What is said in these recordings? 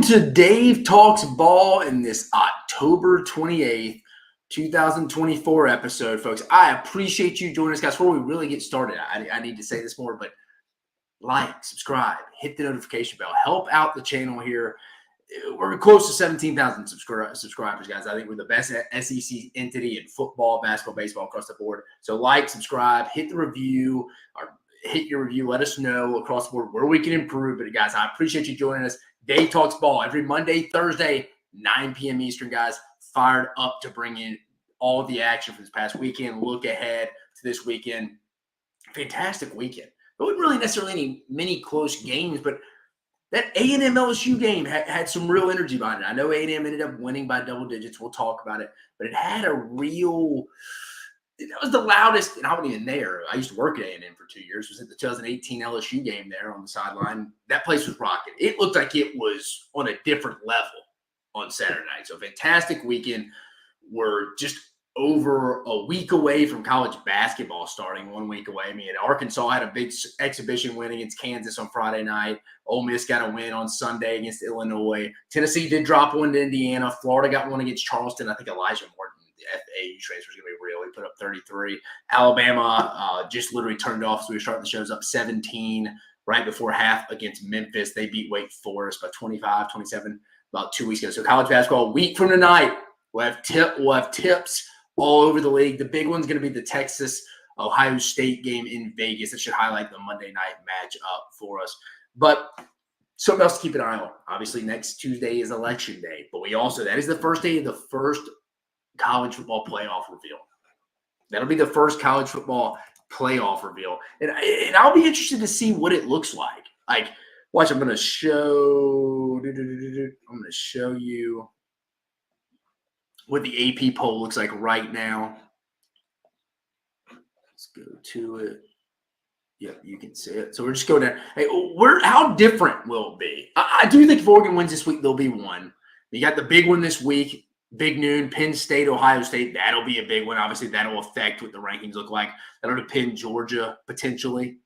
to Dave Talks Ball in this October 28th, 2024 episode, folks. I appreciate you joining us, guys. Before we really get started, I need to say this more, but like, subscribe, hit the notification bell, help out the channel here. We're close to 17,000 subscribers, guys. I think we're the best SEC entity in football, basketball, baseball across the board. So like, subscribe, hit the review, or hit your review. Let us know across the board where we can improve. But guys, I appreciate you joining us. Dave Talks Ball every Monday, Thursday, 9 p.m. Eastern, guys. Fired up to bring in all the action for this past weekend. Look ahead to this weekend. Fantastic weekend. There wasn't really necessarily many close games, but that A&M LSU game had some real energy behind it. I know A&M ended up winning by double digits. We'll talk about it. But it had a real – that was the loudest – and I wasn't even there. I used to work at A&M for 2 years. It was at the 2018 LSU game there on the sideline. That place was rocking. It looked like it was on a different level on Saturday night. So fantastic weekend. We're just over a week away from college basketball starting, 1 week away. I mean, Arkansas had a big exhibition win against Kansas on Friday night. Ole Miss got a win on Sunday against Illinois. Tennessee did drop one to Indiana. Florida got one against Charleston. I think Elijah Morton, the FAU transfer, is going to be real. He put up 33. Alabama just literally turned off as we were starting the shows up 17 right before half against Memphis. They beat Wake Forest by 25, 27 about 2 weeks ago. So college basketball, a week from tonight, we'll have tips all over the league. The big one's going to be the Texas-Ohio State game in Vegas. That should highlight the Monday night matchup for us. But something else to keep an eye on. Obviously, next Tuesday is Election Day. But that is the first day of the first college football playoff reveal. That'll be the first college football playoff reveal. And I'll be interested to see what it looks like. Like, watch, I'm going to show you what the AP poll looks like right now. Let's go to it. Yep, you can see it. So we're just going down. Hey, how different will it be? I do think if Oregon wins this week, there'll be one. You got the big one this week, big noon, Penn State, Ohio State. That'll be a big one. Obviously, that'll affect what the rankings look like. That'll depend Georgia potentially.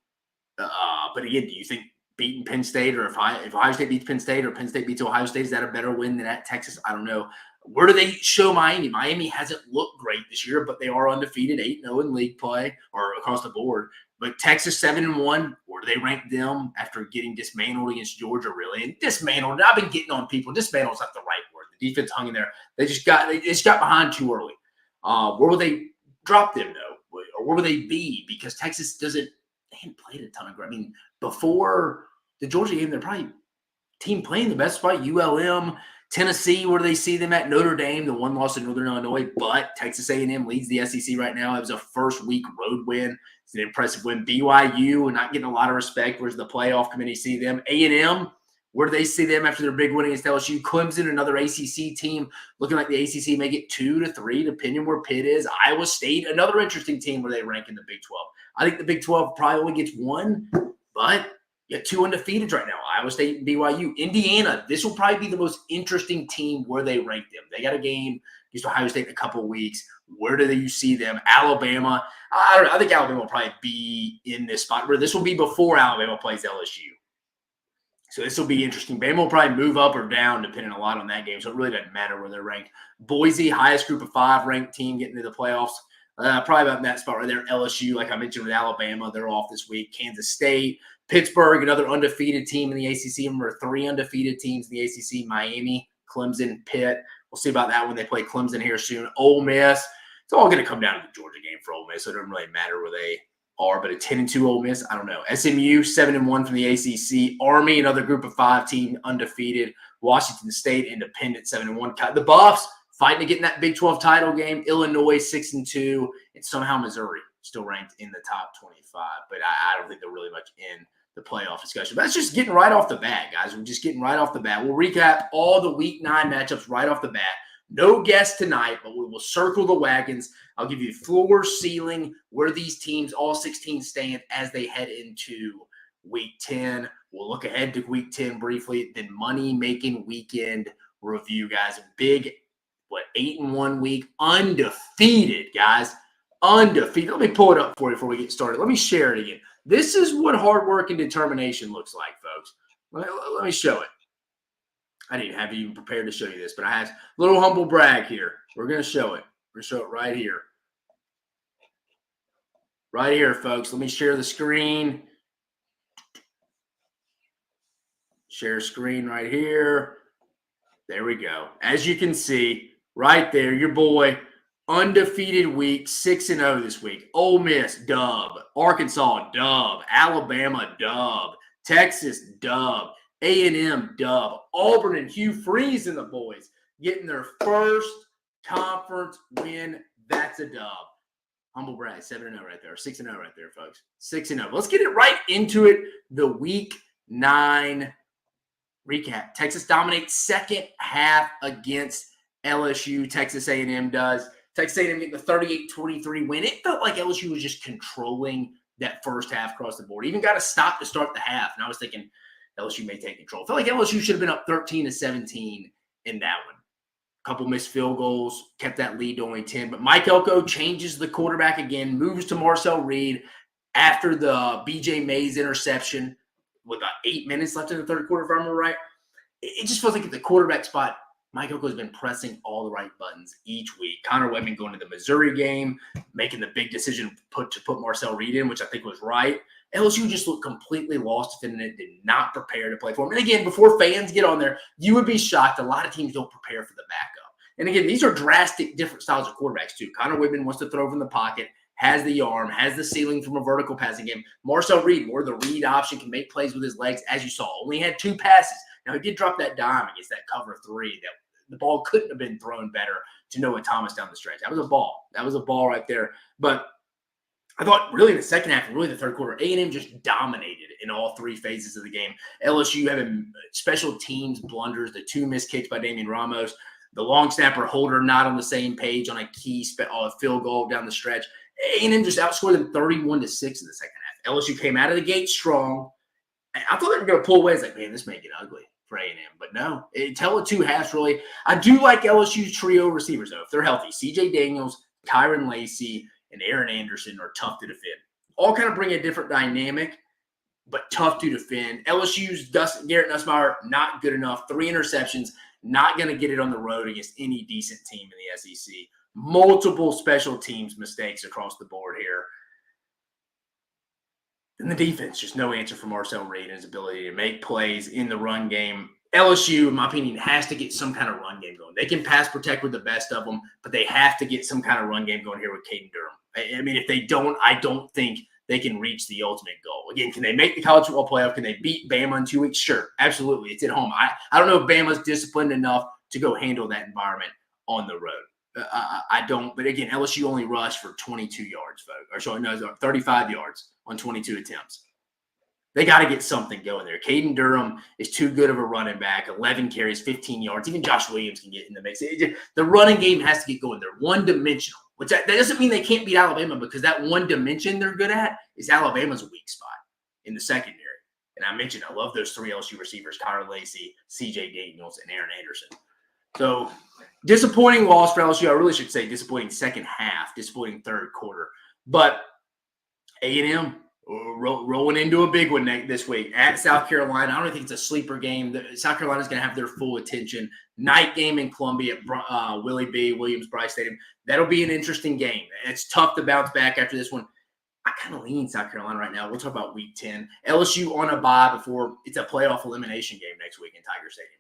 But again, do you think beating Penn State, or if Ohio State beats Penn State or Penn State beats Ohio State, is that a better win than at Texas? I don't know. Where do they show Miami? Miami hasn't looked great this year, but they are undefeated, 8-0 in league play or across the board. But Texas 7-1, where do they rank them after getting dismantled against Georgia, really? And dismantled, I've been getting on people. Dismantled is not the right word. The defense hung in there. They just got behind too early. Where will they drop them, though? Or where will they be? Because Texas they hadn't played a ton of – I mean, before the Georgia game, they're probably team playing the best spot, ULM. Tennessee, where do they see them at? Notre Dame, the one loss in Northern Illinois, but Texas A&M leads the SEC right now. It was a first-week road win. It's an impressive win. BYU, not getting a lot of respect. Where's the playoff committee see them? A&M, where do they see them after their big win against LSU? Clemson, another ACC team, looking like the ACC may get 2 to 3, depending where Pitt is. Iowa State, another interesting team where they rank in the Big 12. I think the Big 12 probably only gets 1, but you got 2 undefeated right now, Iowa State and BYU. Indiana, this will probably be the most interesting team where they rank them. They got a game against Ohio State in a couple of weeks. Where do you see them? Alabama, I don't know. I think Alabama will probably be in this spot where this will be before Alabama plays LSU. So this will be interesting. Bama will probably move up or down depending a lot on that game, so it really doesn't matter where they're ranked. Boise, highest group of 5 ranked team getting to the playoffs. Probably about in that spot right there. LSU, like I mentioned with Alabama, they're off this week. Kansas State, Pittsburgh, another undefeated team in the ACC. Remember, 3 undefeated teams in the ACC, Miami, Clemson, Pitt. We'll see about that when they play Clemson here soon. Ole Miss. It's all going to come down to the Georgia game for Ole Miss, so it doesn't really matter where they are. But a 10-2 Ole Miss, I don't know. SMU, 7-1 from the ACC. Army, another group of 5 team, undefeated. Washington State, independent, 7-1. The Buffs, fighting to get in that Big 12 title game. Illinois, 6-2. And somehow Missouri still ranked in the top 25. But I don't think they're really much in the playoff discussion. But that's just getting right off the bat, guys. We're just getting right off the bat. We'll recap all the Week 9 matchups right off the bat. No guests tonight, but we will circle the wagons. I'll give you floor, ceiling, where these teams, all 16, stand as they head into Week 10. We'll look ahead to Week 10 briefly, then money-making weekend review, guys. A big, 8-1 week, undefeated, guys. Undefeated. Let me pull it up for you before we get started. Let me share it again. This is what hard work and determination looks like, folks. Let me show it. I didn't have you even prepared to show you this, but I have a little humble brag here. We're going to show it. We're going to show it right here. Right here, folks. Let me share the screen. Share screen right here. There we go. As you can see, right there, your boy, undefeated week, 6-0 this week. Ole Miss, dub. Arkansas, dub. Alabama, dub. Texas, dub. A&M, dub. Auburn and Hugh Freeze and the boys getting their first conference win. That's a dub. Humble brag, 7-0 right there. 6-0 right there, folks. 6-0. Let's get it right into it. The Week 9 recap. Texas dominates second half against LSU. Texas A&M does. Texas A&M getting the 38-23 win. It felt like LSU was just controlling that first half across the board. Even got a stop to start the half. And I was thinking LSU may take control. I felt like LSU should have been up 13-17 in that one. Couple missed field goals, kept that lead to only 10. But Mike Elko changes the quarterback again, moves to Marcel Reed after the B.J. Mays interception with about 8 minutes left in the third quarter, if I remember right. It just feels like at the quarterback spot, Mike Elko has been pressing all the right buttons each week. Connor Webman going to the Missouri game, making the big decision to put Marcel Reed in, which I think was right. LSU just looked completely lost, defending it, did not prepare to play for him. And again, before fans get on there, you would be shocked. A lot of teams don't prepare for the backup. And again, these are drastic different styles of quarterbacks too. Connor Webman wants to throw from the pocket, has the arm, has the ceiling from a vertical passing game. Marcel Reed, more the read option, can make plays with his legs, as you saw. Only had 2 passes. Now, he did drop that dime against that cover 3 that the ball couldn't have been thrown better to Noah Thomas down the stretch. That was a ball. That was a ball right there. But I thought really in the second half and really the third quarter, A&M just dominated in all 3 phases of the game. LSU having special teams blunders, the 2 missed kicks by Damian Ramos, the long snapper Holder not on the same page on a key field goal down the stretch. A&M just outscored them 31-6 in the second half. LSU came out of the gate strong. I thought they were going to pull away. It's like, man, this may get ugly for A&M. But no, tell the 2 halves really. I do like LSU's trio receivers, though, if they're healthy. C.J. Daniels, Tyron Lacey, and Aaron Anderson are tough to defend. All kind of bring a different dynamic, but tough to defend. LSU's Garrett Nussmeier, not good enough. 3 interceptions, not going to get it on the road against any decent team in the SEC. Multiple special teams mistakes across the board here. And the defense, just no answer for Marcel Reed and his ability to make plays in the run game. LSU, in my opinion, has to get some kind of run game going. They can pass protect with the best of them, but they have to get some kind of run game going here with Caden Durham. I mean, if they don't, I don't think they can reach the ultimate goal. Again, can they make the college football playoff? Can they beat Bama in 2 weeks? Sure, absolutely. It's at home. I don't know if Bama's disciplined enough to go handle that environment on the road. I don't. But again, LSU only rushed for 22 yards, folks. Or sorry, no, 35 yards on 22 attempts. They got to get something going there. Caden Durham is too good of a running back. 11 carries, 15 yards. Even Josh Williams can get in the mix. The running game has to get going. They're one-dimensional, which that doesn't mean they can't beat Alabama, because that one dimension they're good at is Alabama's weak spot in the secondary. And I mentioned I love those 3 LSU receivers, Tyler Lacey, C.J. Daniels, and Aaron Anderson. So disappointing loss for LSU. I really should say disappointing second half, disappointing third quarter. But A&M rolling into a big one this week at South Carolina. I don't think it's a sleeper game. South Carolina's going to have their full attention. Night game in Columbia at Williams-Brice Stadium. That'll be an interesting game. It's tough to bounce back after this one. I kind of lean South Carolina right now. We'll talk about Week 10. LSU on a bye before it's a playoff elimination game next week in Tiger Stadium.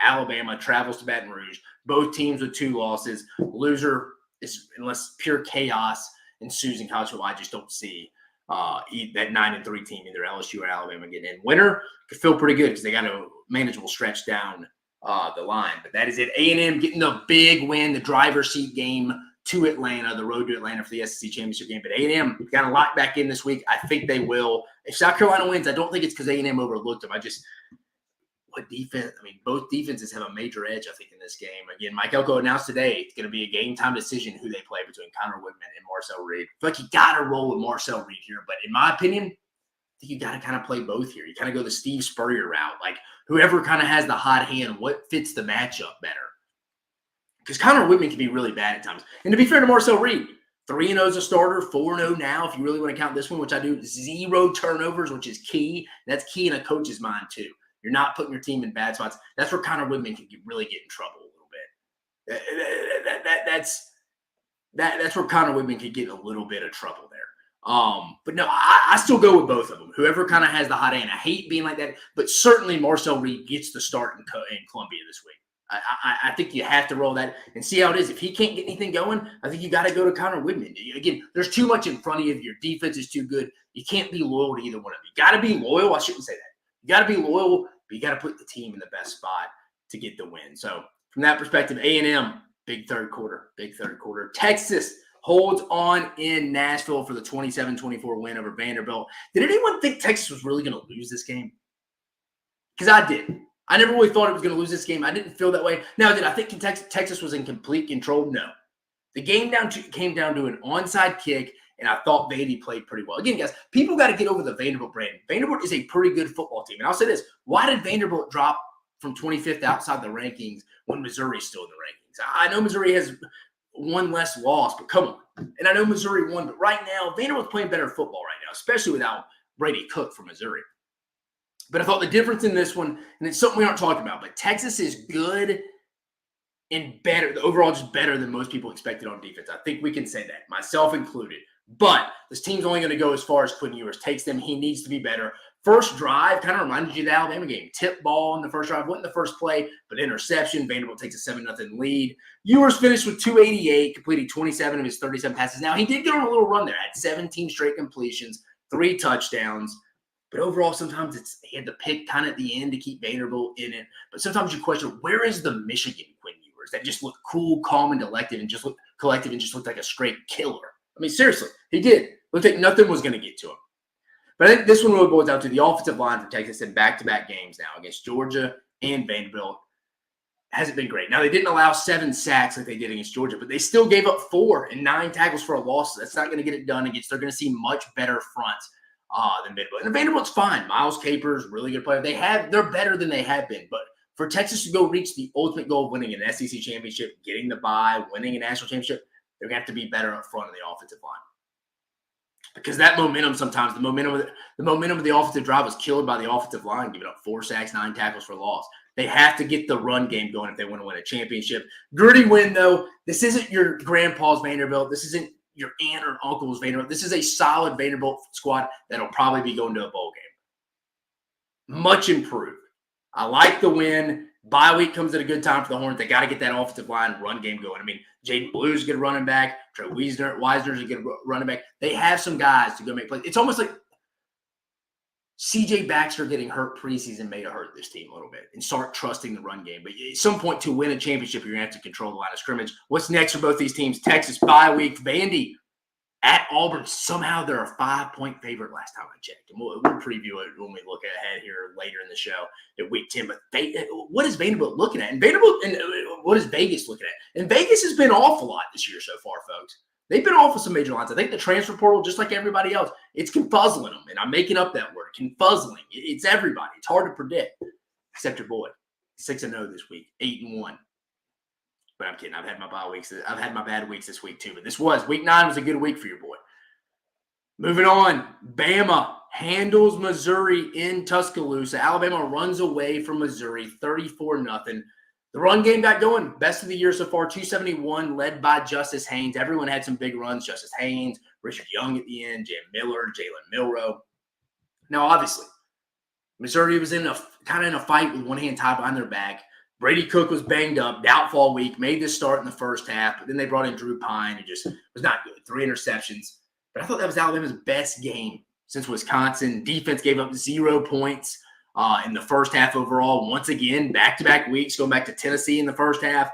Alabama travels to Baton Rouge. Both teams with 2 losses. Loser is, unless pure chaos ensues in college football, I just don't see that 9-3 team, either LSU or Alabama, getting in. Winner could feel pretty good because they got a manageable stretch down the line. But that is it. A&M getting the big win, the driver's seat game to Atlanta, the road to Atlanta for the SEC championship game. But A&M got to lock back in this week. I think they will. If South Carolina wins, I don't think it's because A&M overlooked them. What defense? I mean, both defenses have a major edge, I think, in this game. Again, Mike Elko announced today it's going to be a game-time decision who they play between Connor Webman and Marcel Reed. I feel like you got to roll with Marcel Reed here. But in my opinion, I think you got to kind of play both here. You kind of go the Steve Spurrier route. Like, whoever kind of has the hot hand, what fits the matchup better? Because Connor Webman can be really bad at times. And to be fair to Marcel Reed, 3-0 as a starter, 4-0 now, if you really want to count this one, which I do. 0 turnovers, which is key. That's key in a coach's mind, too. You're not putting your team in bad spots. That's where Connor Whitman can really get in trouble a little bit. That's where Connor Whitman could get in a little bit of trouble there. But no, I still go with both of them. Whoever kind of has the hot hand. I hate being like that, but certainly Marcel Reed gets the start in Columbia this week. I think you have to roll that and see how it is. If he can't get anything going, I think you got to go to Connor Whitman. Again, there's too much in front of you. Your defense is too good. You can't be loyal to either one of them. You got to be loyal. I shouldn't say that. You got to be loyal, but you got to put the team in the best spot to get the win. So from that perspective, A&M, big third quarter. Texas holds on in Nashville for the 27-24 win over Vanderbilt. Did anyone think Texas was really going to lose this game? Because I did. I never really thought it was going to lose this game. I didn't feel that way. Now, did I think Texas was in complete control? No. The game came down to an onside kick, and I thought Vandy played pretty well. Again, guys, people got to get over the Vanderbilt brand. Vanderbilt is a pretty good football team. And I'll say this. Why did Vanderbilt drop from 25th outside the rankings when Missouri's still in the rankings? I know Missouri has one less loss, but come on. And I know Missouri won, but right now, Vanderbilt's playing better football right now, especially without Brady Cook from Missouri. But I thought the difference in this one, and it's something we aren't talking about, but Texas is good and better, overall just better than most people expected on defense. I think we can say that, myself included. But this team's only going to go as far as Quinn Ewers takes them. He needs to be better. First drive kind of reminded you of the Alabama game. Tip ball in the first drive, went in the first play, but interception. Vanderbilt takes a 7-0 lead. Ewers finished with 288, completing 27 of his 37 passes. Now, he did get on a little run there, had 17 straight completions, 3 touchdowns. But overall, sometimes he had to pick kind of at the end to keep Vanderbilt in it. But sometimes you question, where is the Michigan Quinn Ewers that just looked cool, calm, and collected and just looked like a straight killer? I mean, seriously, he did. Looked like nothing was going to get to him. But I think this one really boils down to the offensive line for Texas in back-to-back games now against Georgia and Vanderbilt. Hasn't been great. Now, they didn't allow 7 sacks like they did against Georgia, but they still gave up 4 and 9 tackles for a loss. That's not going to get it done against. They're going to see much better fronts than Vanderbilt. And Vanderbilt's fine. Miles Capers, really good player. They're better than they have been. But for Texas to go reach the ultimate goal of winning an SEC championship, getting the bye, winning a national championship, they're going to have to be better up front of the offensive line. Because that momentum sometimes, the momentum of the offensive drive was killed by the offensive line, giving up 4 sacks, 9 tackles for loss. They have to get the run game going if they want to win a championship. Gritty win, though. This isn't your grandpa's Vanderbilt. This isn't your aunt or uncle's Vanderbilt. This is a solid Vanderbilt squad that'll probably be going to a bowl game. Much improved. I like the win. Bye week comes at a good time for the Hornets. They got to get that offensive line run game going. I mean, Jaden Blue's a good running back. Trey Wiesner's a good running back. They have some guys to go make plays. It's almost like C.J. Baxter getting hurt preseason may have hurt this team a little bit and start trusting the run game. But at some point to win a championship, you're going to have to control the line of scrimmage. What's next for both these teams? Texas bye week. Vandy at Auburn. Somehow they're a 5-point favorite last time I checked. And we'll preview it when we look ahead here later in the show at week 10. But what is Vanderbilt looking at? And what is Vegas looking at? And Vegas has been off a lot this year so far, folks. They've been off with some major lines. I think the transfer portal, just like everybody else, it's confuzzling them. And I'm making up that word, confuzzling. It's everybody. It's hard to predict, except your boy. 6-0 this week, 8-1. But I'm kidding. I've had my bye weeks. I've had my bad weeks this week too. But week 9 was a good week for your boy. Moving on, Bama handles Missouri in Tuscaloosa. Alabama runs away from Missouri, 34-0. The run game got going. Best of the year so far, 271, led by Justice Haynes. Everyone had some big runs. Justice Haynes, Richard Young at the end, Jam Miller, Jalen Milroe. Now, obviously, Missouri was in a fight with one hand tied behind their back. Brady Cook was banged up, doubtful week, made this start in the first half, but then they brought in Drew Pine, who just was not good. 3 interceptions. But I thought that was Alabama's best game since Wisconsin. Defense gave up 0 points in the first half overall. Once again, back-to-back weeks, going back to Tennessee in the first half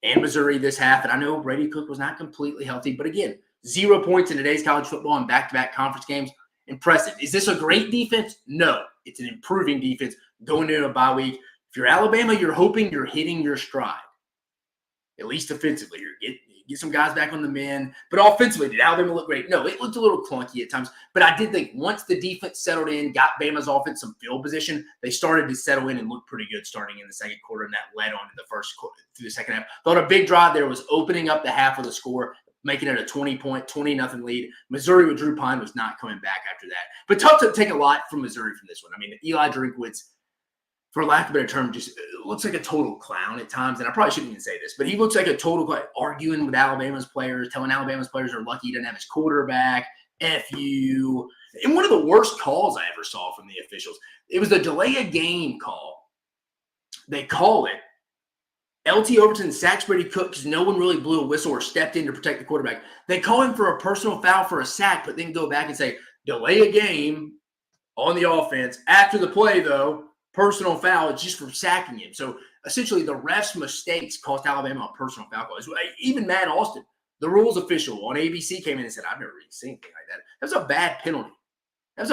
and Missouri this half. And I know Brady Cook was not completely healthy, but again, 0 points in today's college football and back-to-back conference games. Impressive. Is this a great defense? No. It's an improving defense going into a bye week. If you're Alabama, you're hoping you're hitting your stride, at least offensively. You get some guys back on the men. But offensively, did Alabama look great? No, it looked a little clunky at times. But I did think once the defense settled in, got Bama's offense some field position, they started to settle in and look pretty good starting in the second quarter, and that led on to the first quarter through the second half. Thought a big drive there was opening up the half of the score, making it a 20-0 lead. Missouri with Drew Pine was not coming back after that. But tough to take a lot from Missouri from this one. I mean, Eli Drinkwitz, for lack of a better term, just looks like a total clown at times. And I probably shouldn't even say this, but he looks like a total clown, arguing with Alabama's players, telling Alabama's players are lucky he doesn't have his quarterback. F you. And one of the worst calls I ever saw from the officials, it was the delay a game call. They call it. LT Overton sacks Brady Cook because no one really blew a whistle or stepped in to protect the quarterback. They call him for a personal foul for a sack, but then go back and say, delay a game on the offense. After the play, though, personal foul, it's just for sacking him. So essentially the ref's mistakes cost Alabama a personal foul call. Even Matt Austin, the rules official on ABC, came in and said, I've never really seen anything like that. That was a bad penalty. I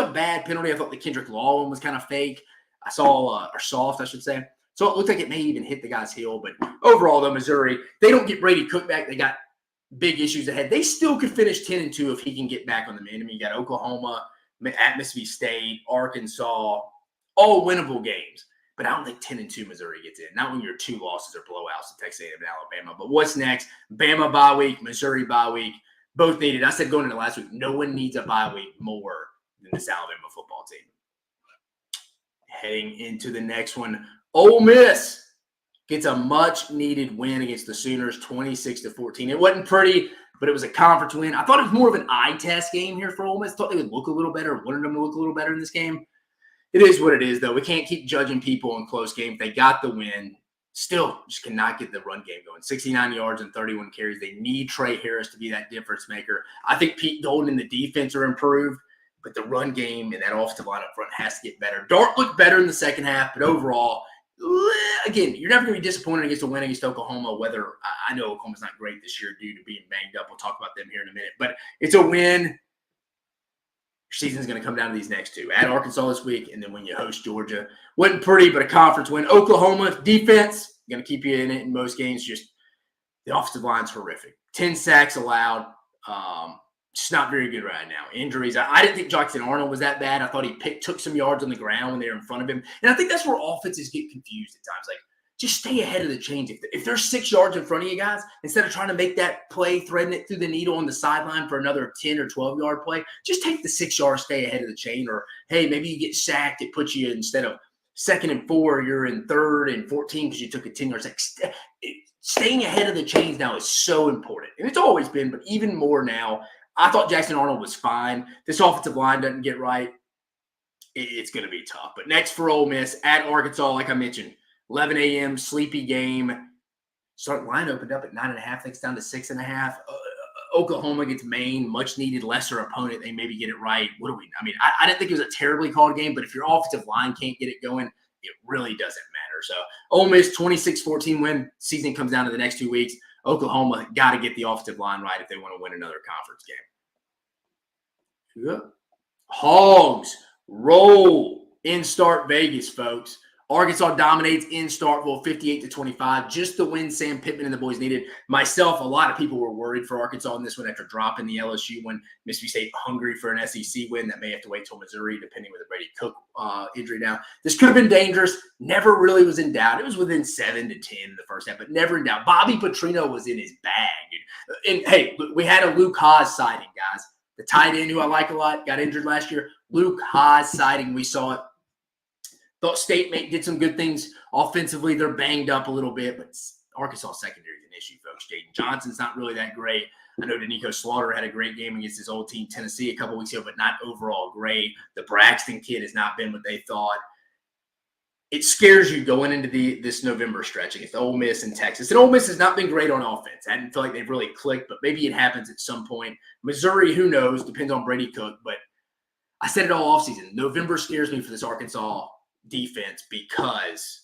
thought the Kendrick Law one was kind of fake. I saw, or soft, I should say. So it looked like it may even hit the guy's heel. But overall, though, Missouri, they don't get Brady Cook back. They got big issues ahead. They still could finish 10-2 if he can get back on the mend. I mean, you got Oklahoma, at Mississippi State, Arkansas, all winnable games. But I don't think 10-2 Missouri gets in. Not when your two losses are blowouts to Texas A&M and Alabama. But what's next? Bama bye week, Missouri bye week. Both needed. I said going into last week, no one needs a bye week more than this Alabama football team. Heading into the next one, Ole Miss gets a much-needed win against the Sooners, 26-14. It wasn't pretty, but it was a conference win. I thought it was more of an eye test game here for Ole Miss. I thought they would look a little better, wanted them to look a little better in this game. It is what it is, though. We can't keep judging people in close games. They got the win. Still, just cannot get the run game going. 69 yards and 31 carries. They need Trey Harris to be that difference maker. I think Pete Golden and the defense are improved, but the run game and that offensive line up front has to get better. Dart looked better in the second half, but overall, again, you're never going to be disappointed against a win against Oklahoma, whether I know Oklahoma's not great this year due to being banged up. We'll talk about them here in a minute, but it's a win. Your season's going to come down to these next two. At Arkansas this week, and then when you host Georgia. Wasn't pretty, but a conference win. Oklahoma defense, going to keep you in it in most games. Just the offensive line's horrific. 10 sacks allowed. Just not very good right now. Injuries. I didn't think Jackson Arnold was that bad. I thought he took some yards on the ground when they were in front of him. And I think that's where offenses get confused at times. Like, just stay ahead of the chains. If there's 6 yards in front of you guys, instead of trying to make that play, threading it through the needle on the sideline for another 10 or 12-yard play, just take the 6 yards, stay ahead of the chain. Or, hey, maybe you get sacked. It puts you, instead of 2nd and 4, you're in 3rd and 14 because you took a 10-yard sack. Staying ahead of the chains now is so important. And it's always been, but even more now. I thought Jackson Arnold was fine. This offensive line doesn't get right. It's going to be tough. But next for Ole Miss, at Arkansas, like I mentioned, 11 a.m., sleepy game. Start line opened up at 9.5. I think it's down to 6.5. Oklahoma gets Maine, much needed, lesser opponent. They maybe get it right. I didn't think it was a terribly called game, but if your offensive line can't get it going, it really doesn't matter. So Ole Miss 26-14 win. Season comes down to the next 2 weeks. Oklahoma got to get the offensive line right if they want to win another conference game. Yep. Hogs roll in Start Vegas, folks. Arkansas dominates in Starkville 58-25. Just the win Sam Pittman and the boys needed. Myself, a lot of people were worried for Arkansas in this one after dropping the LSU one. Mississippi State hungry for an SEC win that may have to wait till Missouri, depending with the Brady Cook injury now. This could have been dangerous. Never really was in doubt. It was within 7-10 in the first half, but never in doubt. Bobby Petrino was in his bag. And hey, we had a Luke Haas sighting, guys. The tight end who I like a lot, got injured last year. Luke Haas sighting. We saw it. Thought State did some good things offensively. They're banged up a little bit, but Arkansas secondary is an issue, folks. Jaden Johnson's not really that great. I know Danico Slaughter had a great game against his old team, Tennessee, a couple weeks ago, but not overall great. The Braxton kid has not been what they thought. It scares you going into this November stretch against Ole Miss and Texas. And Ole Miss has not been great on offense. I didn't feel like they've really clicked, but maybe it happens at some point. Missouri, who knows? Depends on Brady Cook. But I said it all offseason. November scares me for this Arkansas defense because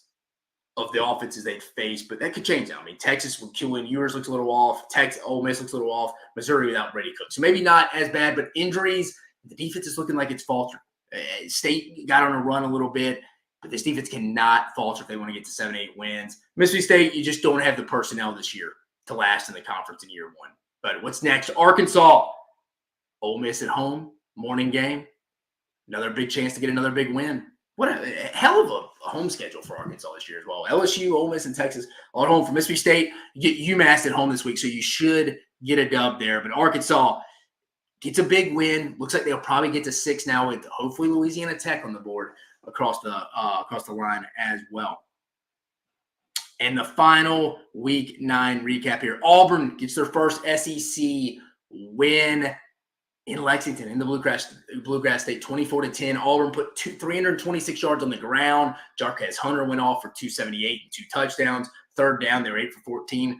of the offenses they've faced, but that could change now. I mean, Texas with Keelan Ewers looks a little off. Ole Miss looks a little off. Missouri without Brady Cook. So maybe not as bad, but injuries, the defense is looking like it's faltering. State got on a run a little bit, but this defense cannot falter if they want to get to 7-8 wins. Mississippi State, you just don't have the personnel this year to last in the conference in year one. But what's next? Arkansas, Ole Miss at home, morning game. Another big chance to get another big win. What a hell of a home schedule for Arkansas this year as well. LSU, Ole Miss, and Texas all at home. For Mississippi State, you get UMass at home this week, so you should get a dub there. But Arkansas gets a big win. Looks like they'll probably get to 6 now with hopefully Louisiana Tech on the board. across the line as well. And the final Week 9 recap here. Auburn gets their first SEC win in Lexington in the Bluegrass State, 24-10. Auburn put 326 yards on the ground. Jarquez Hunter went off for 278 and 2 touchdowns. Third down, they were 8 for 14.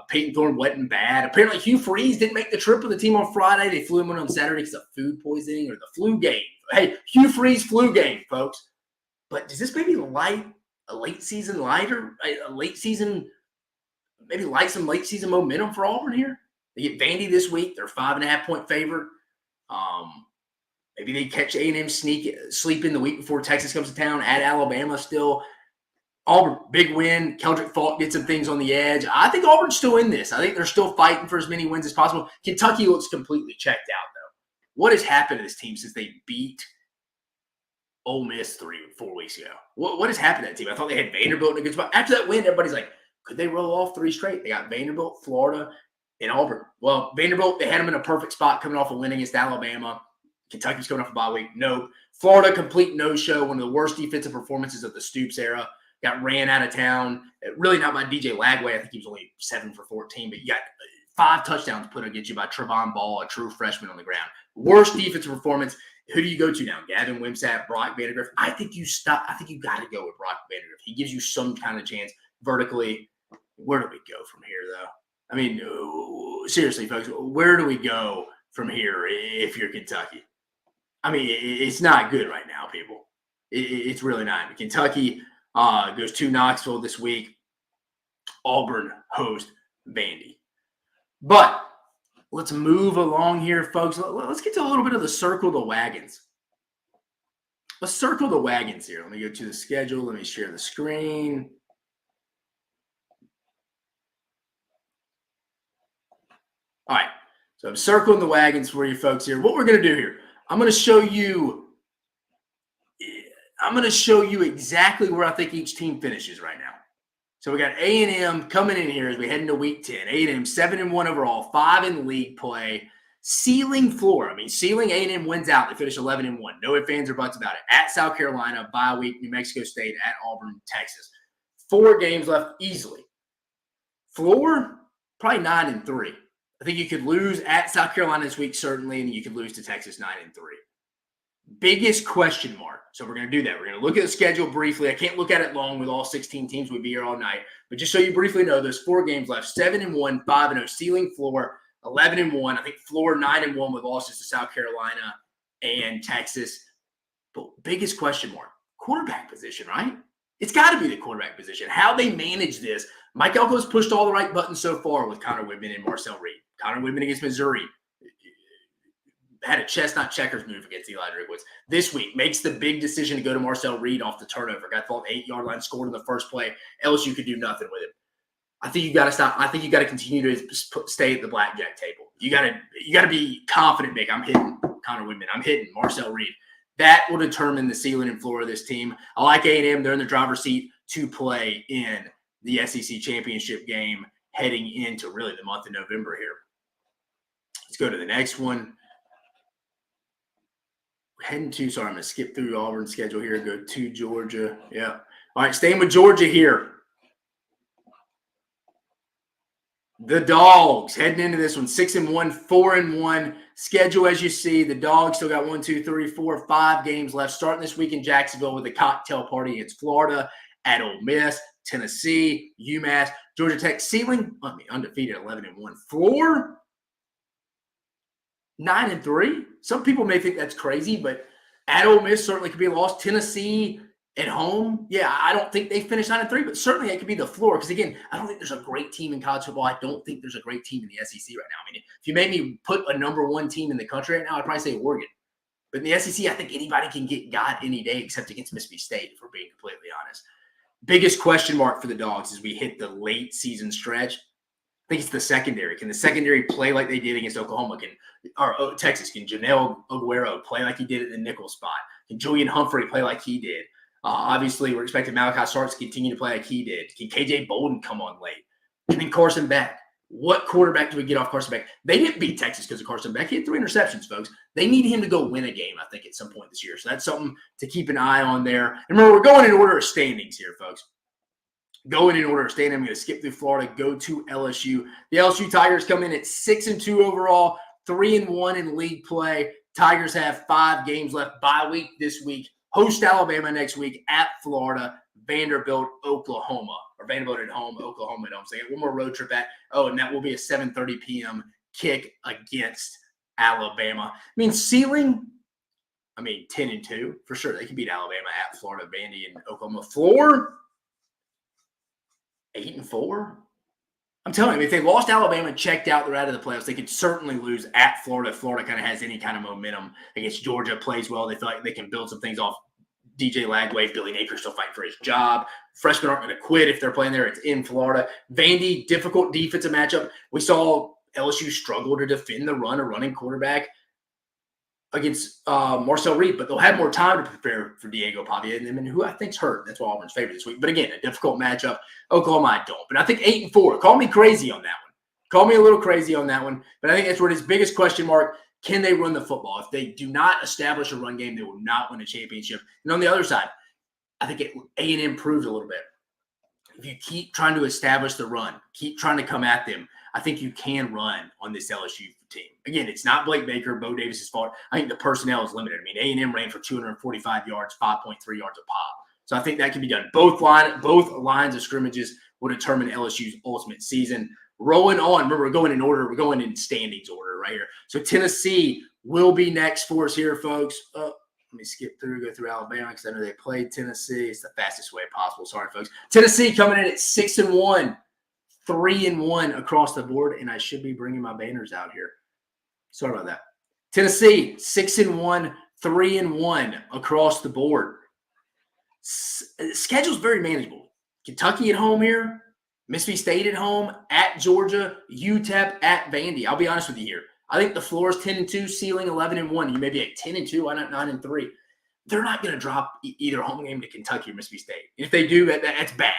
Peyton Thorne wasn't bad. Apparently, Hugh Freeze didn't make the trip with the team on Friday. They flew him in on Saturday because of food poisoning or the flu game. Hey, Hugh Freeze flu game, folks. But does this maybe light a late season maybe light some late season momentum for Auburn here? They get Vandy this week. They're 5.5-point favorite. Maybe they catch A&M sleeping the week before Texas comes to town at Alabama still. Auburn, big win. Keldrick Faulk did some things on the edge. I think Auburn's still in this. I think they're still fighting for as many wins as possible. Kentucky looks completely checked out, though. What has happened to this team since they beat Ole Miss 3-4 weeks ago? What has happened to that team? I thought they had Vanderbilt in a good spot. After that win, everybody's like, could they roll off 3 straight? They got Vanderbilt, Florida, and Auburn. Well, Vanderbilt, they had them in a perfect spot coming off a win against Alabama. Kentucky's coming off a bye week. Nope. Florida, complete no-show. One of the worst defensive performances of the Stoops era. Got ran out of town. Really not by DJ Lagway. I think he was only 7 for 14. But you got 5 touchdowns put against you by Trevon Ball, a true freshman on the ground. Worst defensive performance. Who do you go to now? Gavin Wimsatt, Brock Vandagriff. I think you got to go with Brock Vandagriff. He gives you some kind of chance vertically. Where do we go from here, though? I mean, seriously, folks, where do we go from here if you're Kentucky? I mean, it's not good right now, people. It's really not. Kentucky goes to Knoxville this week. Auburn host Vandy. But let's move along here, folks. Let's get to a little bit of the circle the wagons. Let's circle the wagons here. Let me go to the schedule. Let me share the screen. All right. So I'm circling the wagons for you folks here. What we're going to do here, I'm going to show you exactly where I think each team finishes right now. So we got A&M coming in here as we head into Week 10. A&M 7-1 overall, 5 in league play. Ceiling floor. I mean, ceiling A&M wins out. They finish 11-1. No ifs, ands, or buts about it. At South Carolina, bye week, New Mexico State, at Auburn, Texas. 4 games left easily. Floor, probably 9-3. I think you could lose at South Carolina this week, certainly, and you could lose to Texas 9-3. Biggest question mark. So we're going to do that. We're going to look at the schedule briefly. I can't look at it long with all 16 teams. We'd be here all night. But just so you briefly know, there's 4 games left. 7-1, 5-0, ceiling floor, 11-1. I think floor 9-1 with losses to South Carolina and Texas. But biggest question mark, quarterback position, right? It's got to be the quarterback position. How they manage this. Mike Elko's pushed all the right buttons so far with Connor Whitman and Marcel Reed. Connor Whitman against Missouri had a chestnut checkers move against Eli Drinkwitz. This week makes the big decision to go to Marcel Reed off the turnover. Got the 8-yard line, scored in the first play. LSU could do nothing with it. I think you got to stop. I think you got to continue to stay at the blackjack table. You got to be confident, Nick. I'm hitting Connor Whitman. I'm hitting Marcel Reed. That will determine the ceiling and floor of this team. I like A&M. They're in the driver's seat to play in the SEC championship game heading into really the month of November here. Let's go to the next one. I'm going to skip through Auburn's schedule here, go to Georgia. Yeah. All right, staying with Georgia here. The Dogs heading into this one, 6-1, 4-1. Schedule, as you see, the Dogs still got 5 games left. Starting this week in Jacksonville with a cocktail party against Florida, at Ole Miss, Tennessee, UMass, Georgia Tech. Ceiling, undefeated, 11-1. Floor, 9-3. Some people may think that's crazy, but at Ole Miss certainly could be a loss. Tennessee at home, yeah, I don't think they finished 9-3, but certainly it could be the floor. Because again, I don't think there's a great team in college football. I don't think there's a great team in the SEC right now. I mean, if you made me put a number 1 team in the country right now, I'd probably say Oregon. But in the SEC, I think anybody can get got any day except against Mississippi State, if we're being completely honest. Biggest question mark for the Dogs as we hit the late season stretch. I think it's the secondary. Can the secondary play like they did against Oklahoma? Texas? Can Janelle Aguero play like he did at the nickel spot? Can Julian Humphrey play like he did? Obviously, we're expecting Malachi Starks to continue to play like he did. Can KJ Bolden come on late? And then Carson Beck. What quarterback do we get off Carson Beck? They didn't beat Texas because of Carson Beck. He had 3 interceptions, folks. They need him to go win a game, I think, at some point this year. So that's something to keep an eye on there. And remember, we're going in order of standings here, folks. Going in order of standings. I'm going to skip through Florida, go to LSU. The LSU Tigers come in at 6-2 overall, 3-1 in league play. Tigers have 5 games left. Bye week this week. Host Alabama next week at Florida. Vanderbilt, Oklahoma, or Vanderbilt at home, Oklahoma at home. So they get one more road trip at, and that will be a 7:30 p.m. kick against Alabama. I mean, ceiling, 10-2 for sure. They can beat Alabama at Florida, Vandy, and Oklahoma. Floor, 8-4. I'm telling you, if they lost Alabama and checked out, they're out of the playoffs. They could certainly lose at Florida. If Florida kind of has any kind of momentum against Georgia, plays well. They feel like they can build some things off DJ Lagway, Billy Napier still fighting for his job. Freshmen aren't going to quit if they're playing there. It's in Florida. Vandy, difficult defensive matchup. We saw LSU struggle to defend the run, a running quarterback against Marcel Reed, but they'll have more time to prepare for Diego Pavia, and who I think's hurt. That's why Auburn's favorite this week. But again, a difficult matchup. Oklahoma, I don't. But I think 8-4. Call me crazy on that one. Call me a little crazy on that one. But I think that's where his biggest question mark. Can they run the football? If they do not establish a run game, they will not win a championship. And on the other side, I think A&M proved a little bit. If you keep trying to establish the run, keep trying to come at them, I think you can run on this LSU team. Again, it's not Blake Baker, Bo Davis's fault. I think the personnel is limited. A&M ran for 245 yards, 5.3 yards a pop. So I think that can be done. Both lines of scrimmages will determine LSU's ultimate season. Rolling on, remember, we're going in order. We're going in standings order right here. So Tennessee will be next for us here, folks. Let me skip through, go through Alabama because I know they played Tennessee. It's the fastest way possible. Sorry, folks. Tennessee coming in at 6-1, 3-1 across the board, and I should be bringing my banners out here. Sorry about that. Tennessee, 6-1, 3-1 across the board. Schedule's very manageable. Kentucky at home here. Mississippi State at home, at Georgia, UTEP, at Vandy. I'll be honest with you here. I think the floor is 10-2, ceiling 11-1. You may be at 10-2, why not 9-3? They're not going to drop either home game to Kentucky or Mississippi State. If they do, that's bad.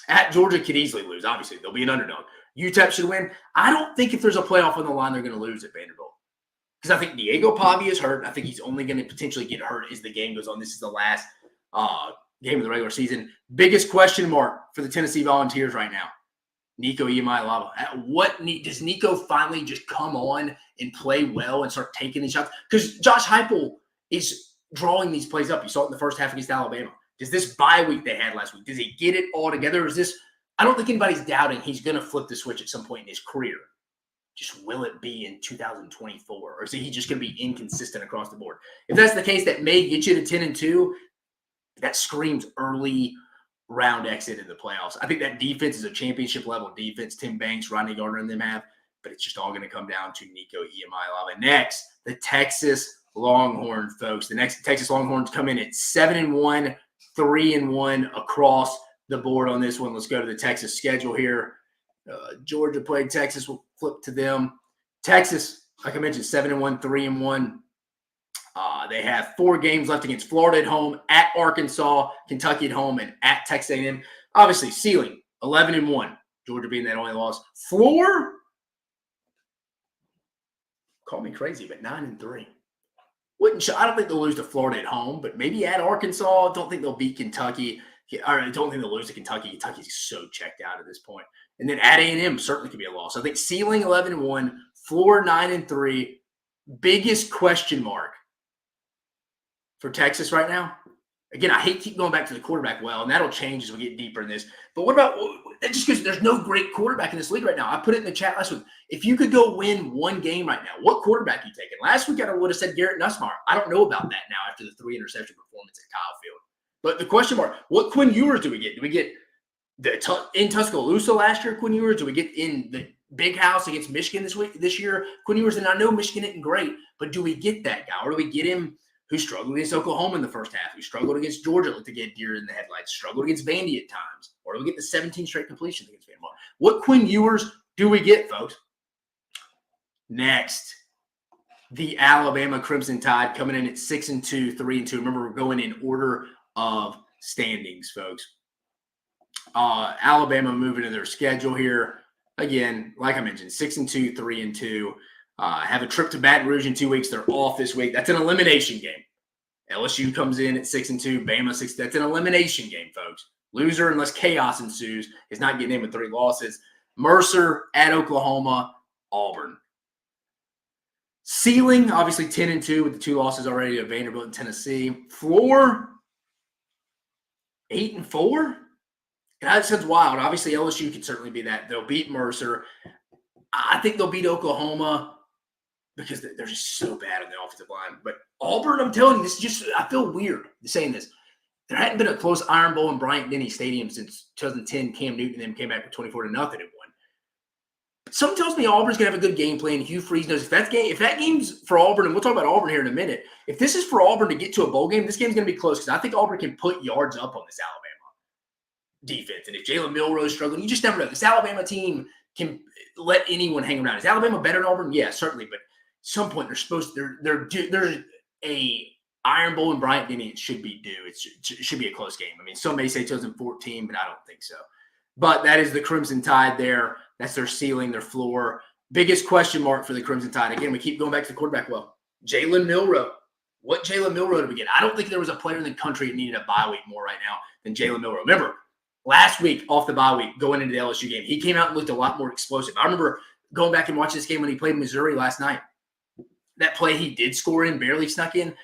At Georgia, could easily lose. Obviously, they'll be an underdog. UTEP should win. I don't think if there's a playoff on the line, they're going to lose at Vanderbilt. Because I think Diego Pavia is hurt. I think he's only going to potentially get hurt as the game goes on. This is the last game of the regular season. Biggest question mark for the Tennessee Volunteers right now, Nico Iamaleava. Does Nico finally just come on and play well and start taking these shots? Because Josh Heupel is drawing these plays up. You saw it in the first half against Alabama. Does this bye week they had last week, does he get it all together? Or is this – I don't think anybody's doubting he's going to flip the switch at some point in his career. Just will it be in 2024? Or is he just going to be inconsistent across the board? If that's the case, that may get you to 10-2. That screams early round exit in the playoffs. I think that defense is a championship-level defense. Tim Banks, Rodney Gardner, and them have. But it's just all going to come down to Nico Iamaleava. Next, the Texas Longhorns, folks. The next Texas Longhorns come in at 7-1, 3-1 across the board on this one. Let's go to the Texas schedule here. Georgia played Texas. We'll flip to them. Texas, like I mentioned, 7-1, 3-1. They have 4 games left against Florida at home, at Arkansas, Kentucky at home, and at Texas A&M. Obviously, ceiling, 11-1. Georgia being that only loss. Floor, call me crazy, but 9-3. I don't think they'll lose to Florida at home, but maybe at Arkansas. Don't think they'll beat Kentucky. I don't think they'll lose to Kentucky. Kentucky's so checked out at this point. And then at A&M certainly could be a loss. I think ceiling 11-1, floor 9-3. Biggest question mark for Texas right now. Again, I hate keep going back to the quarterback and that'll change as we get deeper in this. But what about that? Just because there's no great quarterback in this league right now. I put it in the chat last week. If you could go win one game right now, what quarterback are you taking? Last week I would have said Garrett Nussmeier. I don't know about that now after the 3 interception performance at Kyle Field. But the question mark, what Quinn Ewers do we get? Do we get in Tuscaloosa last year, Quinn Ewers? Do we get in the big house against Michigan this year, Quinn Ewers? And I know Michigan isn't great, but do we get that guy? Or do we get him who struggled against Oklahoma in the first half, who struggled against Georgia, looked to get deer in the headlights, struggled against Vandy at times, or do we get the 17 straight completions against Vandy? What Quinn Ewers do we get, folks? Next, the Alabama Crimson Tide coming in at 6-2, 3-2. Remember, we're going in order of standings, folks. Alabama moving to their schedule here. again, like I mentioned, 6-2, 3-2. Have a trip to Baton Rouge in 2 weeks. They're off this week. That's an elimination game. LSU comes in at 6-2, Bama 6. That's an elimination game, folks. Loser, unless chaos ensues, is not getting in with 3 losses. Mercer at Oklahoma, Auburn. Ceiling, obviously 10-2 with the 2 losses already to Vanderbilt and Tennessee. Floor, 8-4. That sounds wild. Obviously, LSU could certainly be that. They'll beat Mercer. I think they'll beat Oklahoma because they're just so bad on the offensive line. But Auburn, I'm telling you, this is just, I feel weird saying this. There hadn't been a close Iron Bowl in Bryant-Denny Stadium since 2010. Cam Newton and them came back with 24-0 and won. Something tells me Auburn's going to have a good game plan. Hugh Freeze knows if that game's for Auburn, and we'll talk about Auburn here in a minute, if this is for Auburn to get to a bowl game, this game's going to be close because I think Auburn can put yards up on this Alabama defense. And if Jalen Milroe is struggling, you just never know. This Alabama team can let anyone hang around. Is Alabama better than Auburn? Yeah, certainly. But at some point, there's a Iron Bowl in Bryant-Denny. It should be due. It should be a close game. I mean, some may say 2014, but I don't think so. But that is the Crimson Tide there. That's their ceiling, their floor. Biggest question mark for the Crimson Tide. Again, we keep going back to the quarterback. Well, Jalen Milroe. What Jalen Milroe to begin? I don't think there was a player in the country that needed a bye week more right now than Jalen Milroe. Remember, last week off the bye week, going into the LSU game, he came out and looked a lot more explosive. I remember going back and watching this game when he played Missouri last night. That play he did score in, barely snuck in.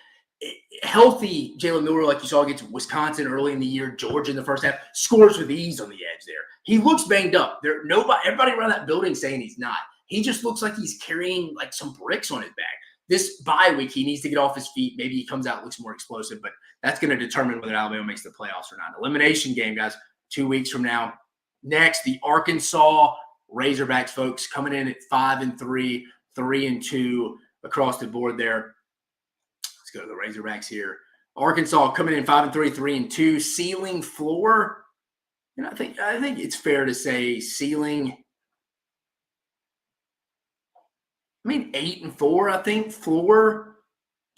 Healthy Jalen Milroe, like you saw against Wisconsin early in the year, Georgia in the first half, scores with ease on the edge there. He looks banged up. Everybody around that building saying he's not. He just looks like he's carrying like some bricks on his back. This bye week, he needs to get off his feet. Maybe he comes out, looks more explosive, but that's going to determine whether Alabama makes the playoffs or not. Elimination game, guys, 2 weeks from now. Next, the Arkansas Razorbacks, folks, coming in at 5-3, 3-2 across the board there. Let's go to the Razorbacks here. Arkansas coming in 5-3, 3-2. Ceiling, floor. And I think it's fair to say ceiling. I mean, 8-4. I think floor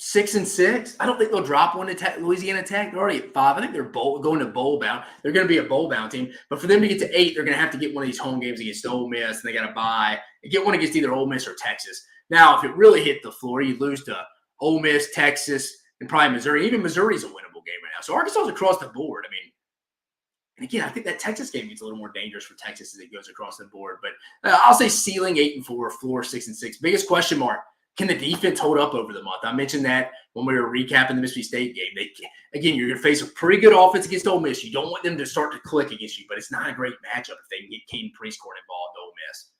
6-6. I don't think they'll drop one to Louisiana Tech. They're already at 5. I think they're going to bowl bound. They're going to be a bowl bound team. But for them to get to 8, they're going to have to get one of these home games against Ole Miss, and they got to bye and get one against either Ole Miss or Texas. Now, if it really hit the floor, you lose to Ole Miss, Texas, and probably Missouri. Even Missouri's a winnable game right now. So Arkansas's across the board. I mean. And again, I think that Texas game gets a little more dangerous for Texas as it goes across the board. But I'll say ceiling 8-4, floor 6-6. Biggest question mark, can the defense hold up over the month? I mentioned that when we were recapping the Mississippi State game. Again, you're going to face a pretty good offense against Ole Miss. You don't want them to start to click against you, but it's not a great matchup if they can get Caden Prieskorn involved, Ole Miss.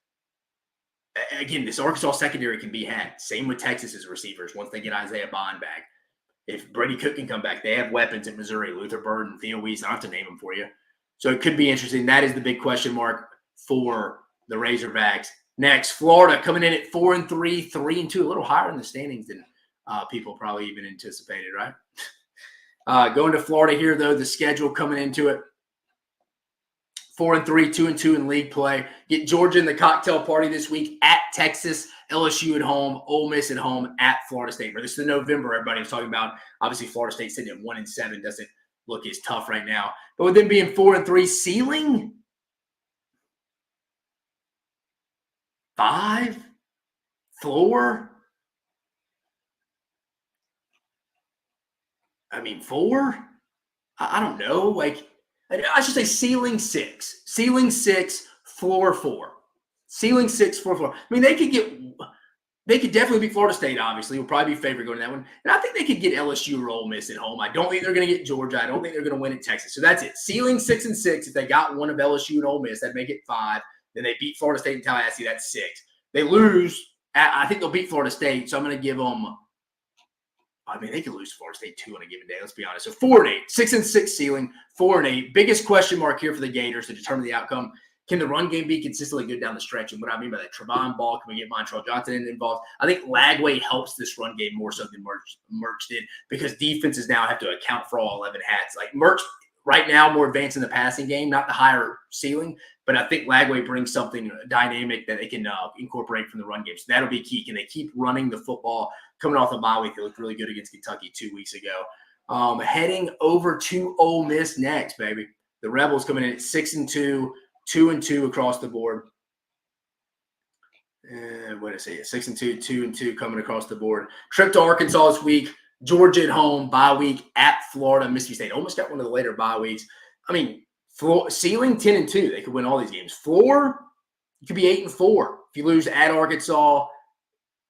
Again, this Arkansas secondary can be had. Same with Texas's receivers once they get Isaiah Bond back. If Brady Cook can come back, they have weapons at Missouri. Luther Bird and Theo Weiss. I don't have to name them for you. So it could be interesting. That is the big question mark for the Razorbacks. Next, Florida coming in at 4-3, 3-2, a little higher in the standings than people probably even anticipated, right? Going to Florida here, though, the schedule coming into it. 4-3, 2-2 in league play. Get Georgia in the cocktail party this week at Texas, LSU at home, Ole Miss at home, at Florida State. This is November, everybody was talking about. Obviously, Florida State sitting at 1-7 doesn't look as tough right now. But with them being 4-3, ceiling 5, floor. I mean, 4. I don't know. Like I should say ceiling 6, floor 4, ceiling 6, floor 4. I mean, they could definitely beat Florida State, obviously. Will probably be favored going to that one. And I think they could get LSU or Ole Miss at home. I don't think they're going to get Georgia. I don't think they're going to win at Texas. So that's it. Ceiling 6-6. If they got one of LSU and Ole Miss, that'd make it 5. Then they beat Florida State and Tallahassee. That's 6. They lose. I think they'll beat Florida State. So I'm going to give them – I mean, they could lose to Florida State, too, on a given day. Let's be honest. So 4-8. 6-6 ceiling. 4-8. Biggest question mark here for the Gators to determine the outcome. Can the run game be consistently good down the stretch? And what I mean by that, Trevon Ball, can we get Montrell Johnson involved? I think Lagway helps this run game more so than Merch did because defenses now have to account for all 11 hats. Like Merch right now more advanced in the passing game, not the higher ceiling, but I think Lagway brings something dynamic that they can incorporate from the run game. So that'll be key. Can they keep running the football? Coming off the bye week, they looked really good against Kentucky 2 weeks ago. Heading over to Ole Miss next, baby. The Rebels coming in at 6-2. 2-2 across the board. And what did I say? 6-2, 2-2 coming across the board. Trip to Arkansas this week. Georgia at home. Bye week at Florida. Mississippi State almost got one of the later bye weeks. I mean, ceiling 10-2. They could win all these games. Floor, you could be 8-4 if you lose at Arkansas.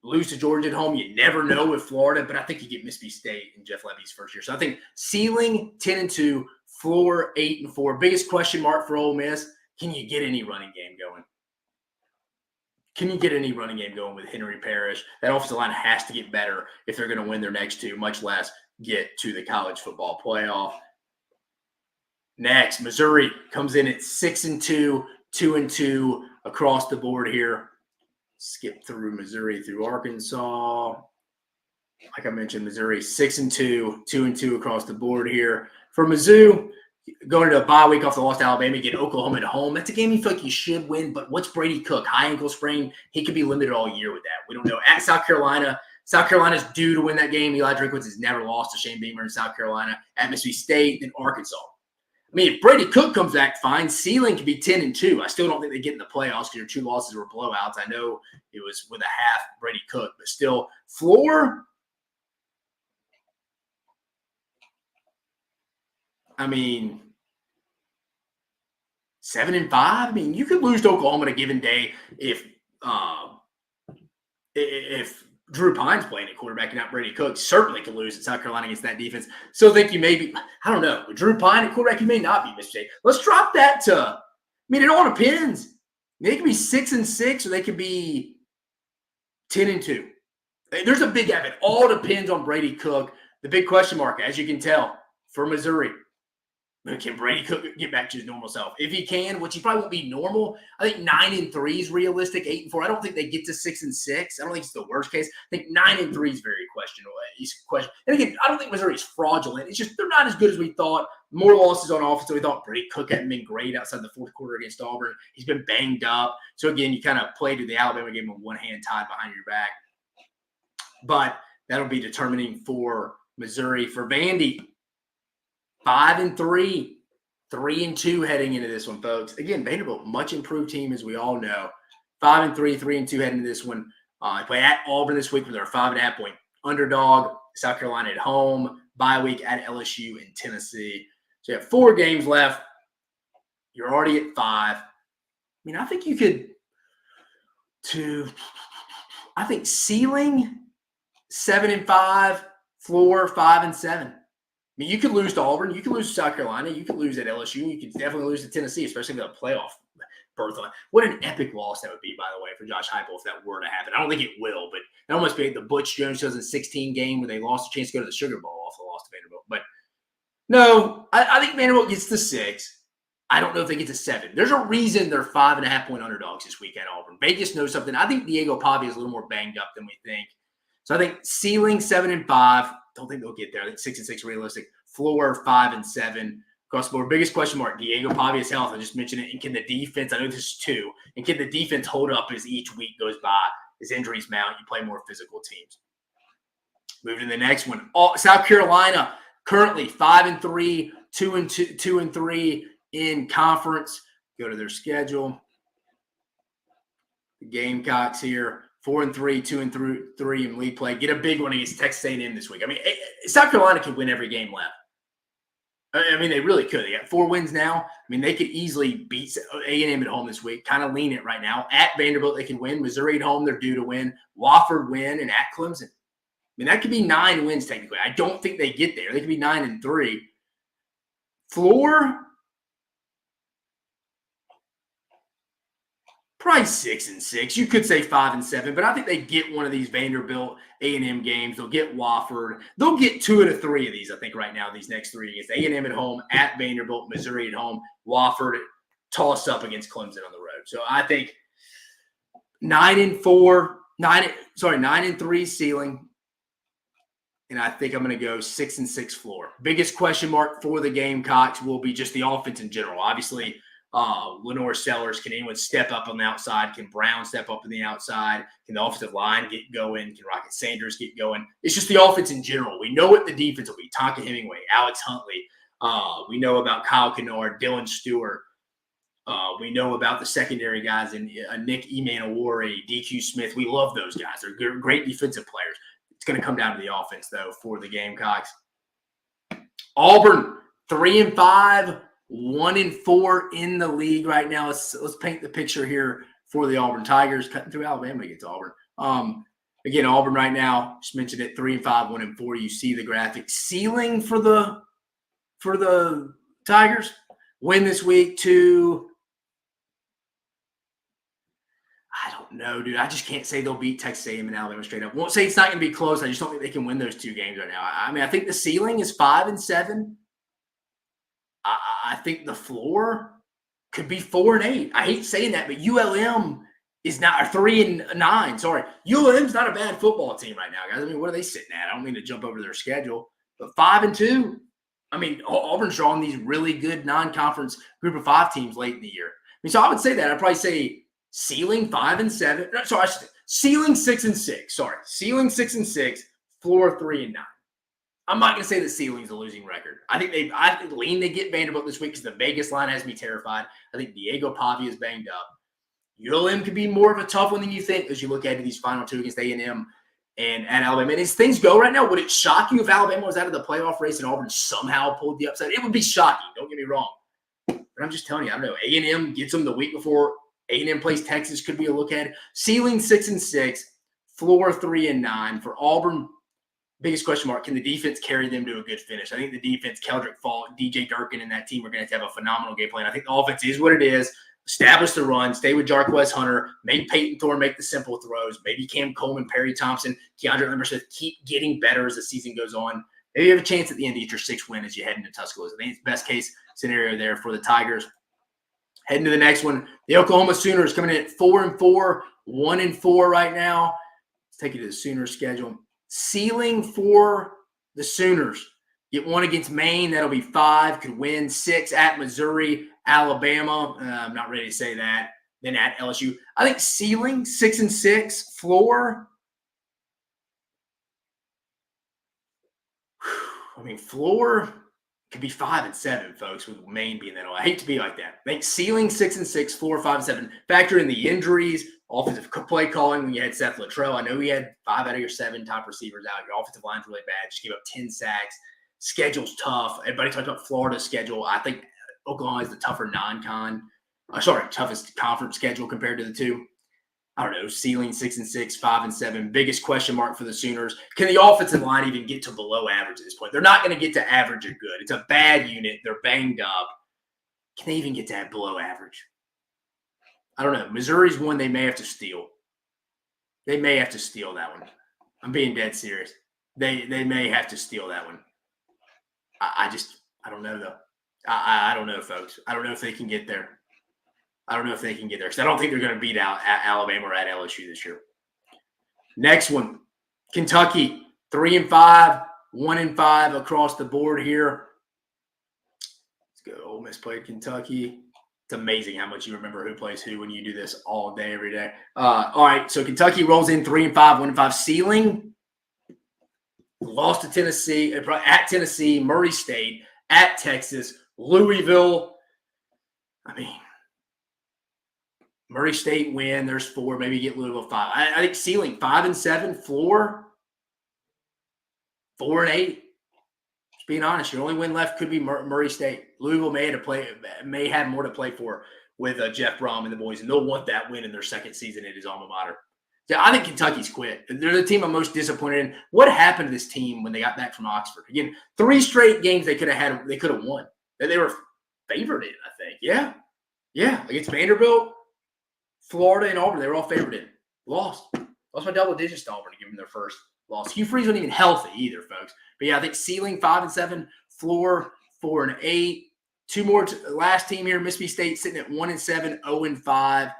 Lose to Georgia at home. You never know with Florida, but I think you get Mississippi State in Jeff Levy's first year. So I think ceiling 10-2, floor 8-4. Biggest question mark for Ole Miss: can you get any running game going? Can you get any running game going with Henry Parrish? That offensive line has to get better if they're going to win their next two, much less get to the college football playoff. Next, Missouri comes in at 6-2, 2-2 across the board here. Skip through Missouri through Arkansas. Like I mentioned, Missouri 6-2, 2-2 across the board here. For Mizzou, going to a bye week off the loss to Alabama, get Oklahoma at home. That's a game you feel like you should win, but what's Brady Cook? High ankle sprain. He could be limited all year with that. We don't know. At South Carolina, South Carolina's due to win that game. Eli Drinkwitz has never lost to Shane Beamer in South Carolina. At Mississippi State, then Arkansas. I mean, if Brady Cook comes back fine, ceiling could be 10-2. I still don't think they get in the playoffs because your two losses were blowouts. I know it was with a half Brady Cook, but still, floor. I mean, 7-5. I mean, you could lose to Oklahoma on a given day if Drew Pine's playing at quarterback and not Brady Cook. Certainly could lose at South Carolina against that defense. Still think you may be, I don't know, with Drew Pine at quarterback, you may not be Mississippi State. Let's drop that to, I mean, it all depends. They could be 6-6 or they could be 10-2. There's a big gap. It all depends on Brady Cook. The big question mark, as you can tell, for Missouri. Can Brady Cook get back to his normal self? If he can, which he probably won't be normal, I think 9-3 is realistic. 8-4. I don't think they get to 6-6. I don't think it's the worst case. I think 9-3 is very questionable. And again, I don't think Missouri is fraudulent. It's just they're not as good as we thought. More losses on offense than we thought. Brady Cook hadn't been great outside the fourth quarter against Auburn. He's been banged up. So again, you kind of played to the Alabama game with one hand tied behind your back. But that'll be determining for Missouri. For Vandy, 5-3, 3-2 heading into this one, folks. Again, Vanderbilt, much improved team, as we all know. 5-3, 3-2 heading into this one. They play at Auburn this week with their 5.5-point underdog. South Carolina at home. Bye week at LSU and Tennessee. So you have 4 games left. You're already at 5. I mean, I think you could I think ceiling 7-5, floor 5-7. I mean, you could lose to Auburn. You could lose to South Carolina. You could lose at LSU. You could definitely lose to Tennessee, especially with a playoff berth on. What an epic loss that would be, by the way, for Josh Heupel if that were to happen. I don't think it will, but it almost be like the Butch Jones 2016 game where they lost a chance to go to the Sugar Bowl off the loss to Vanderbilt. But no, I think Vanderbilt gets to 6. I don't know if they get to 7. There's a reason they're 5.5-point underdogs this week at Auburn. Vegas knows something. I think Diego Pavia is a little more banged up than we think. So I think ceiling 7-5. Don't think they'll get there. I think 6-6 realistic. Floor 5-7 across the board. Biggest question mark: Diego Pavia's health. I just mentioned it. And can the defense? I know this is 2. And can the defense hold up as each week goes by? As injuries mount, you play more physical teams. Moving to the next one. South Carolina currently 5-3, 2-3 in conference. Go to their schedule. The Gamecocks here. 4-3, 2-3 in league play. Get a big one against Texas A&M this week. I mean, South Carolina could win every game left. I mean, they really could. They got 4 wins now. I mean, they could easily beat A&M at home this week. Kind of lean it right now. At Vanderbilt, they can win. Missouri at home, they're due to win. Wofford win, and at Clemson. I mean, that could be 9 wins technically. I don't think they get there. They could be 9-3. Floor, probably 6-6. You could say 5-7, but I think they get one of these Vanderbilt A&M games. They'll get Wofford. They'll get 2 out of 3 of these, I think, right now, these next 3 against A&M at home, at Vanderbilt, Missouri at home, Wofford, toss up against Clemson on the road. So I think 9-3 ceiling, and I think I'm going to go 6-6 floor. Biggest question mark for the Gamecocks will be just the offense in general. Obviously, Lenore Sellers, can anyone step up on the outside? Can Brown step up on the outside? Can the offensive line get going? Can Rocket Sanders get going? It's just the offense in general. We know what the defense will be. Tonka Hemingway, Alex Huntley. We know about Kyle Kennard, Dylan Stewart. We know about the secondary guys and Nick Emmanuel, DQ Smith. We love those guys. They're great defensive players. It's going to come down to the offense, though, for the Gamecocks. Auburn, 3-5, 1-4 in the league right now. Let's paint the picture here for the Auburn Tigers. Cutting through Alabama against Auburn. Again, Auburn right now, just mentioned it, 3-5, 1-4. You see the graphic. Ceiling for the Tigers. Win this week to, I don't know, dude. I just can't say they'll beat Texas A&M and Alabama straight up. Won't say it's not going to be close. I just don't think they can win those two games right now. I mean, I think the ceiling is 5-7. I think the floor could be 4-8. I hate saying that, but ULM is not, or 3-9. Sorry, ULM's not a bad football team right now, guys. I mean, what are they sitting at? I don't mean to jump over their schedule, but 5-2. I mean, Auburn's drawing these really good non-conference group of 5 teams late in the year. I mean, so I would say that. I'd probably say ceiling 5-7. No, sorry, ceiling 6-6. Sorry, ceiling 6-6, floor 3-9. I'm not going to say the ceiling's a losing record. I think they get Vanderbilt this week because the Vegas line has me terrified. I think Diego Pavia is banged up. ULM could be more of a tough one than you think as you look ahead to these final two against A&M and at Alabama. And as things go right now, would it shock you if Alabama was out of the playoff race and Auburn somehow pulled the upset? It would be shocking. Don't get me wrong. But I'm just telling you, I don't know. A&M gets them the week before A&M plays Texas. Could be a look ahead. Ceiling 6-6, floor 3-9 for Auburn. Biggest question mark, can the defense carry them to a good finish? I think the defense, Keldrick Faulk, DJ Durkin, and that team are going to have a phenomenal game plan. I think the offense is what it is. Establish the run, stay with Jarquez Hunter, make Peyton Thorne make the simple throws, maybe Cam Coleman, Perry Thompson, Keandre Limbersmith keep getting better as the season goes on. Maybe you have a chance at the end to get your 6th win as you head into Tuscaloosa. I think it's best case scenario there for the Tigers. Heading to the next one, the Oklahoma Sooners coming in at 4-4, 1-4 right now. Let's take you to the Sooners schedule. Ceiling for the Sooners. Get 1 against Maine. That'll be 5. Could win 6 at Missouri, Alabama. I'm not ready to say that. Then at LSU. I think ceiling 6-6. Floor. I mean, floor could be 5-7, folks, with Maine being that. I hate to be like that. I think ceiling 6-6, floor 5-7. Factor in the injuries, offensive play calling when you had Seth Luttrell. I know he had 5 out of your 7 top receivers out. Your offensive line's really bad. Just gave up 10 sacks. Schedule's tough. Everybody talked about Florida's schedule. I think Oklahoma is the tougher toughest conference schedule compared to the two. I don't know, ceiling 6-6, 5-7. Biggest question mark for the Sooners. Can the offensive line even get to below average at this point? They're not going to get to average or good. It's a bad unit. They're banged up. Can they even get to below average? I don't know. Missouri's one they may have to steal. They may have to steal that one. I'm being dead serious. They may have to steal that one. I don't know, though. I don't know, folks. I don't know if they can get there. Because I don't think they're going to beat out at Alabama or at LSU this year. Next one, Kentucky, 3-5, 1-5 across the board here. Let's go. Ole Miss played Kentucky. It's amazing how much you remember who plays who when you do this all day, every day. All right, so Kentucky rolls in 3-5, 1-5. Ceiling, lost to Tennessee, at Tennessee, Murray State, at Texas, Louisville. I mean, Murray State win. There's 4. Maybe get Louisville 5. I think ceiling 5-7. Floor 4-8. Just being honest, your only win left could be Murray State. Louisville may have more to play for with Jeff Brom and the boys, and they'll want that win in their second season at his alma mater. Yeah, I think Kentucky's quit. They're the team I'm most disappointed in. What happened to this team when they got back from Oxford? Again, 3 straight games they could have won. They were favored in, I think. Yeah, against Vanderbilt, Florida, and Auburn, they were all favored in. Lost by double digits to Auburn to give them their first loss. Hugh Freeze wasn't even healthy either, folks. But yeah, I think ceiling 5-7, floor 4-8. 2 more. Last team here, Mississippi State sitting at 1-7, 0-5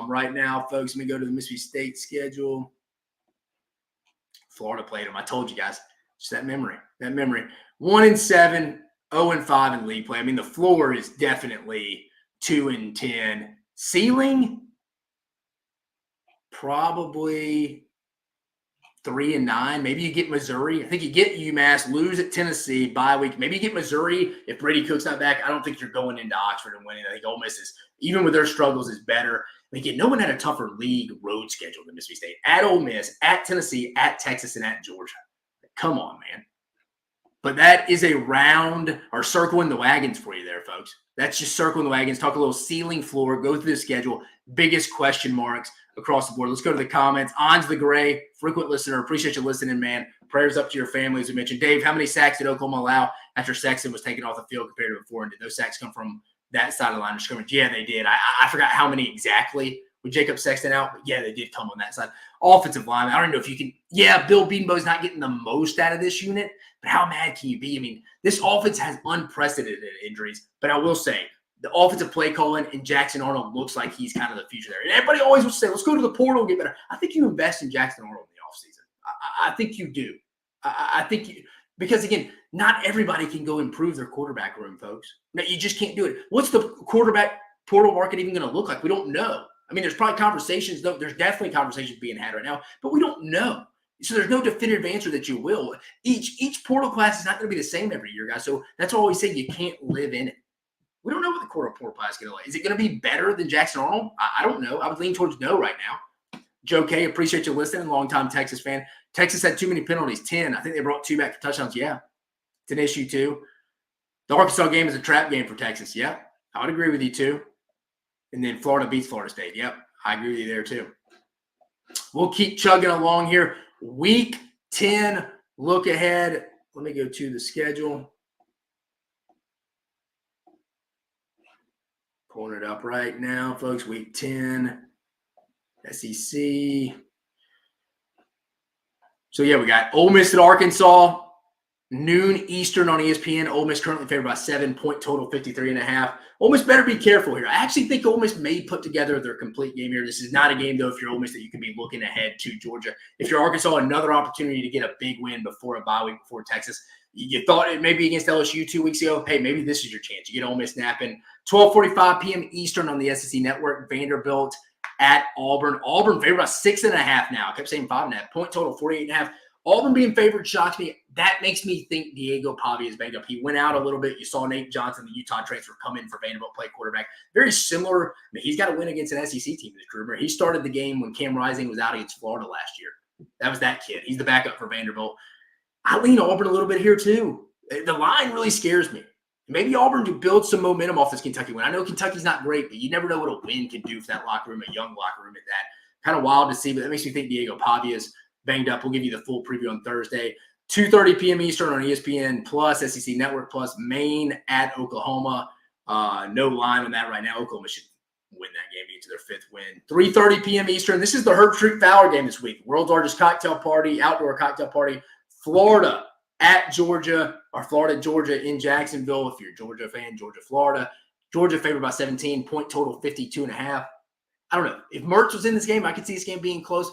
right now, folks. Let me go to the Mississippi State schedule. Florida played them. I told you guys. Just that memory. 1-7, 0-5 in league play. I mean, the floor is definitely 2-10. Ceiling, probably 3-9. Maybe you get Missouri. I think you get UMass, lose at Tennessee, bye week. Maybe you get Missouri. If Brady Cook's not back, I don't think you're going into Oxford and winning. I think Ole Miss is, even with their struggles, is better. Again, no one had a tougher league road schedule than Mississippi State. At Ole Miss, at Tennessee, at Texas, and at Georgia. Come on, man. But that is a round or circling the wagons for you there, folks. That's just circling the wagons. Talk a little ceiling floor. Go through the schedule. Biggest question marks across the board. Let's go to the comments. Ons the Gray, frequent listener. Appreciate you listening, man. Prayers up to your family, as we mentioned. Dave, how many sacks did Oklahoma allow after Sexton was taken off the field compared to before? And did those sacks come from that side of the line of scrimmage? Yeah, they did. I forgot how many exactly with Jacob Sexton out, but yeah, they did come on that side. Offensive line, I don't know if you can. Yeah, Bill Bedenbaugh's not getting the most out of this unit, but how mad can you be? I mean, this offense has unprecedented injuries, but I will say the offensive play calling and Jackson Arnold looks like he's kind of the future there. And everybody always will say, let's go to the portal and get better. I think you invest in Jackson Arnold in the offseason. I think you do. I think you, because again, not everybody can go improve their quarterback room, folks. No, you just can't do it. What's the quarterback portal market even going to look like? We don't know. I mean, there's probably conversations, though. There's definitely conversations being had right now, but we don't know. So there's no definitive answer that you will. Each portal class is not going to be the same every year, guys. So that's why we say you can't live in it. We don't know what the portal class is going to like. Is it going to be better than Jackson Arnold? I don't know. I would lean towards no right now. Joe K, appreciate you listening. Longtime Texas fan. Texas had too many penalties, 10. I think they brought 2 back for touchdowns. Yeah, it's an issue too. The Arkansas game is a trap game for Texas. Yeah, I would agree with you too. And then Florida beats Florida State. Yep, I agree with you there too. We'll keep chugging along here. Week 10, look ahead. Let me go to the schedule. Pulling it up right now, folks. Week 10, SEC. So, yeah, we got Ole Miss at Arkansas, noon Eastern on ESPN. Ole Miss currently favored by 7, point total 53.5. Ole Miss better be careful here. I actually think Ole Miss may put together their complete game here. This is not a game, though, if you're Ole Miss, that you can be looking ahead to Georgia. If you're Arkansas, another opportunity to get a big win before a bye week before Texas. You thought it may be against LSU 2 weeks ago. Hey, maybe this is your chance. You get Ole Miss napping. 12:45 p.m. Eastern on the SEC Network. Vanderbilt at Auburn. Auburn favored by 6.5 now. I kept saying 5.5. Point total 48.5. Auburn being favored shocks me. That makes me think Diego Pavia is banged up. He went out a little bit. You saw Nate Johnson, the Utah transfer, come in for Vanderbilt, play quarterback. Very similar. I mean, he's got to win against an SEC team in his career. He started the game when Cam Rising was out against Florida last year. That was that kid. He's the backup for Vanderbilt. I lean Auburn a little bit here too. The line really scares me. Maybe Auburn to build some momentum off this Kentucky win. I know Kentucky's not great, but you never know what a win can do for that locker room, a young locker room at that. Kind of wild to see, but that makes me think Diego Pavia is banged up. We'll give you the full preview on Thursday. 2:30 p.m. Eastern on ESPN Plus, SEC Network Plus, Maine at Oklahoma. No line on that right now. Oklahoma should win that game into their 5th win. 3:30 p.m. Eastern. This is the Herb Street Fowler game this week. World's largest cocktail party, outdoor cocktail party. Florida at Georgia, or Florida, Georgia in Jacksonville. If you're a Georgia fan, Georgia, Florida. Georgia favored by 17, point total 52.5. I don't know. If Mertz was in this game, I could see this game being close.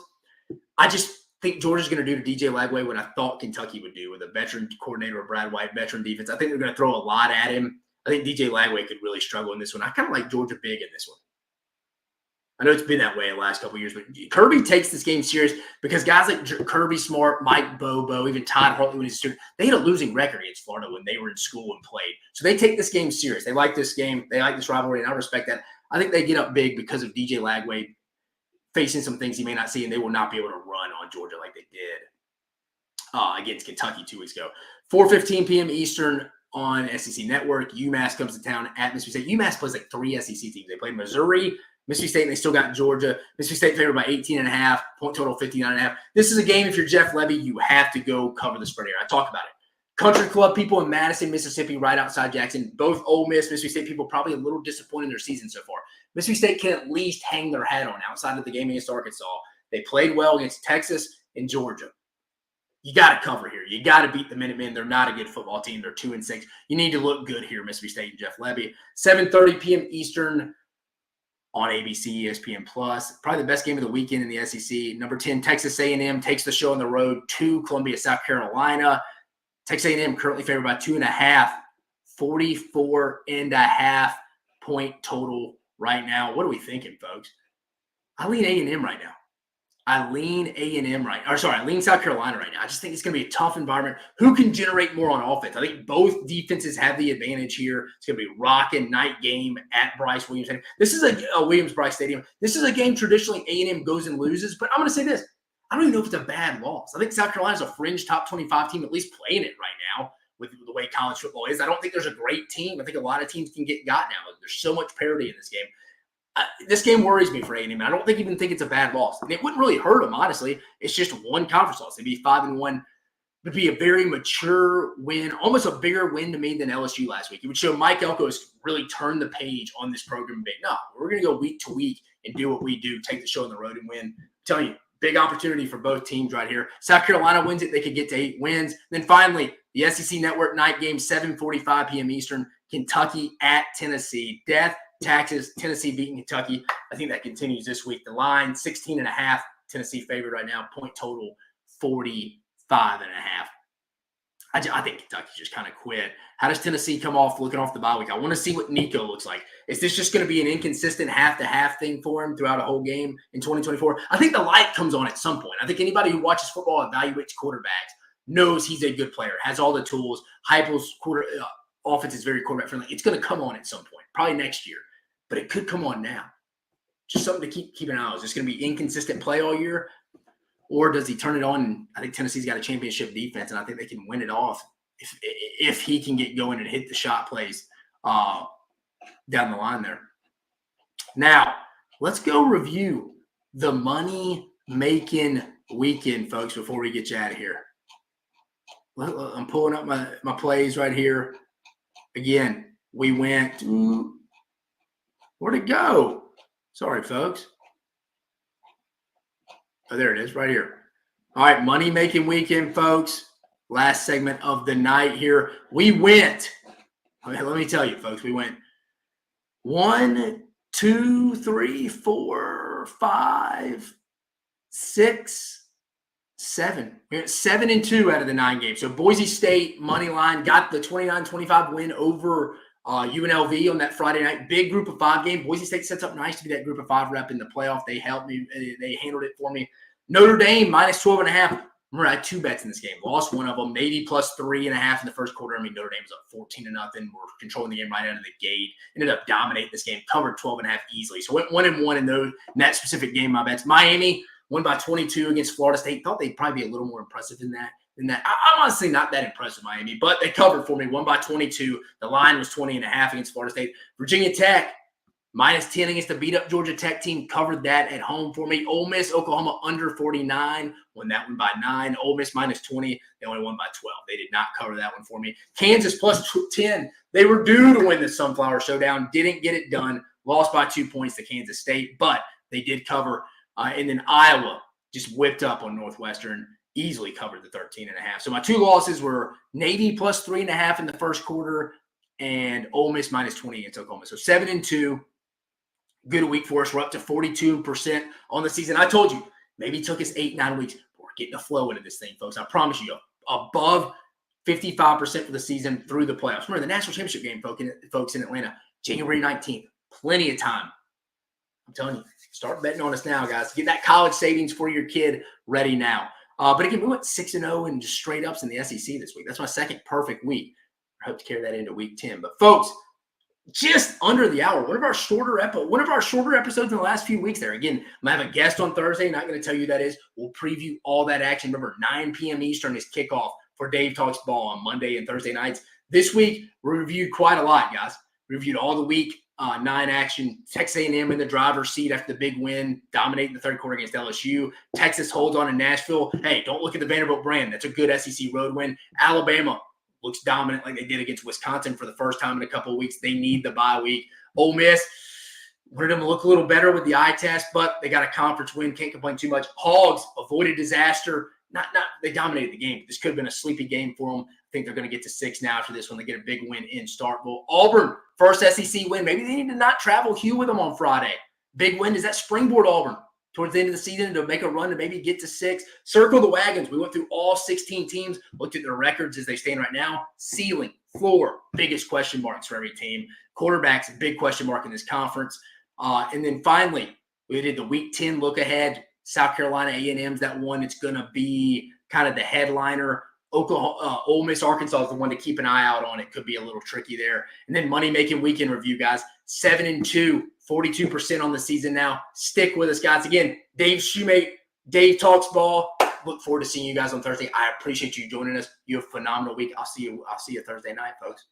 I just think Georgia's going to do to DJ Lagway what I thought Kentucky would do with a veteran coordinator, Brad White, veteran defense. I think they're going to throw a lot at him. I think DJ Lagway could really struggle in this one. I kind of like Georgia big in this one. I know it's been that way the last couple of years, but Kirby takes this game serious because guys like Kirby Smart, Mike Bobo, even Todd Hartley when he's a student, they had a losing record against Florida when they were in school and played. So they take this game serious. They like this game. They like this rivalry, and I respect that. I think they get up big because of DJ Lagway facing some things he may not see, and they will not be able to run on Georgia like they did against Kentucky 2 weeks ago. 4:15 p.m. Eastern on SEC Network. UMass comes to town at Mississippi State. UMass plays like 3 SEC teams. They played Missouri, Mississippi State, and they still got Georgia. Mississippi State favored by 18.5, point total 59.5. This is a game, if you're Jeff Levy, you have to go cover the spread here. I talked about it. Country Club people in Madison, Mississippi, right outside Jackson. Both Ole Miss, Mississippi State people probably a little disappointed in their season so far. Mississippi State can at least hang their hat on outside of the game against Arkansas. They played well against Texas and Georgia. You got to cover here. You got to beat the Minutemen. They're not a good football team. They're 2-6. You need to look good here, Mississippi State and Jeff Levy. 7:30 p.m. Eastern on ABC, ESPN Plus. Probably the best game of the weekend in the SEC. Number 10, Texas A&M takes the show on the road to Columbia, South Carolina. Texas A&M currently favored by 2.5, 44.5 point total right now. What are we thinking, folks? I lean A&M right now. I lean A&M I lean South Carolina right now. I just think it's going to be a tough environment. Who can generate more on offense? I think both defenses have the advantage here. It's going to be a rocking night game at Bryce Williams. This is a Williams-Bryce Stadium. This is a game traditionally A&M goes and loses, but I'm going to say this. I don't even know if it's a bad loss. I think South Carolina's a fringe top 25 team, at least playing it right now with the way college football is. I don't think there's a great team. I think a lot of teams can get got now. There's so much parity in this game. This game worries me for A&M. I don't even think it's a bad loss. And it wouldn't really hurt them, honestly. It's just one conference loss. They'd be 5-1. It would be a very mature win, almost a bigger win to me than LSU last week. It would show Mike Elko has really turned the page on this program. No, we're going to go week to week and do what we do, take the show on the road and win. I'm telling you, big opportunity for both teams right here. South Carolina wins it. They could get to 8 wins. Then finally, the SEC Network night game, 7:45 p.m. Eastern, Kentucky at Tennessee. Death, taxes, Tennessee beating Kentucky. I think that continues this week. The line, 16.5. Tennessee favored right now. Point total, 45.5. I think Kentucky just kind of quit. How does Tennessee come off looking off the bye week? I want to see what Nico looks like. Is this just going to be an inconsistent half-to-half thing for him throughout a whole game in 2024? I think the light comes on at some point. I think anybody who watches football, evaluates quarterbacks, knows he's a good player, has all the tools. Heupel's offense is very quarterback-friendly. It's going to come on at some point, probably next year. But it could come on now. Just something to keep an eye on. Is this going to be inconsistent play all year? Or does he turn it on? I think Tennessee's got a championship defense, and I think they can win it off if he can get going and hit the shot plays down the line there. Now, let's go review the money-making weekend, folks, before we get you out of here. I'm pulling up my plays right here. Again, we went to – where'd it go? Sorry, folks. Oh, there it is, right here. All right, money-making weekend, folks. Last segment of the night here. We went. Let me tell you, folks. We went 1, 2, 3, 4, 5, 6, 7. We went 7-2 out of the 9 games. So Boise State money line got the 29-25 win over UNLV on that Friday night. Big group of 5 game. Boise State sets up nice to be that group of 5 rep in the playoff. They helped me. They handled it for me. Notre Dame minus 12.5. Remember, I had 2 bets in this game. Lost one of them. Navy plus 3.5 in the first quarter. I mean, Notre Dame was up 14-0. We're controlling the game right out of the gate. Ended up dominating this game. Covered 12.5 easily. So went 1-1 in that specific game. My bets. Miami won by 22 against Florida State. Thought they'd probably be a little more impressive than that. I'm honestly not that impressed with Miami, but they covered for me. Won by 22. The line was 20.5 against Florida State. Virginia Tech minus 10 against the beat-up Georgia Tech team. Covered that at home for me. Ole Miss, Oklahoma under 49. Won that one by 9. Ole Miss minus 20. They only won by 12. They did not cover that one for me. Kansas plus 10. They were due to win the Sunflower Showdown. Didn't get it done. Lost by 2 points to Kansas State, but they did cover. And then Iowa just whipped up on Northwestern. Easily covered the 13.5. So my 2 losses were Navy plus 3.5 in the first quarter and Ole Miss minus 20 against Oklahoma. So 7-2. Good week for us. We're up to 42% on the season. I told you, maybe it took us 8-9 weeks. But we're getting a flow into this thing, folks. I promise you, above 55% for the season through the playoffs. Remember, the national championship game, folks, in Atlanta, January 19th. Plenty of time. I'm telling you, start betting on us now, guys. Get that college savings for your kid ready now. But again, we went 6-0 and just straight ups in the SEC this week. That's my second perfect week. I hope to carry that into week 10. But folks, just under the hour. One of our shorter episodes in the last few weeks there. Again, I'm going to have a guest on Thursday. Not going to tell you who that is. We'll preview all that action. Remember, 9 p.m. Eastern is kickoff for Dave Talks Ball on Monday and Thursday nights. This week, we reviewed quite a lot, guys. We reviewed all the week 9 action. Texas A&M in the driver's seat after the big win, dominating the third quarter against LSU. Texas holds on in Nashville. Hey, don't look at the Vanderbilt brand. That's a good SEC road win. Alabama looks dominant like they did against Wisconsin for the first time in a couple of weeks. They need the bye week. Ole Miss wanted them to look a little better with the eye test, but they got a conference win. Can't complain too much. Hogs avoided disaster. They dominated the game. This could have been a sleepy game for them. I think they're going to get to 6 now after this one. They get a big win in Starkville. Auburn, first SEC win. Maybe they need to not travel Hugh with them on Friday. Big win. Does that springboard Auburn towards the end of the season to make a run to maybe get to 6? Circle the wagons. We went through all 16 teams, looked at their records as they stand right now. Ceiling, floor, biggest question marks for every team. Quarterbacks, big question mark in this conference. And then finally, we did the Week 10 look ahead. South Carolina A&M's that one. It's going to be kind of the headliner. Oklahoma, Ole Miss, Arkansas is the one to keep an eye out on. It could be a little tricky there. And then money-making weekend review, guys. 7-2, 42% on the season now. Stick with us, guys. Again, Dave Shoemate, Dave Talks Ball. Look forward to seeing you guys on Thursday. I appreciate you joining us. You have a phenomenal week. I'll see you Thursday night, folks.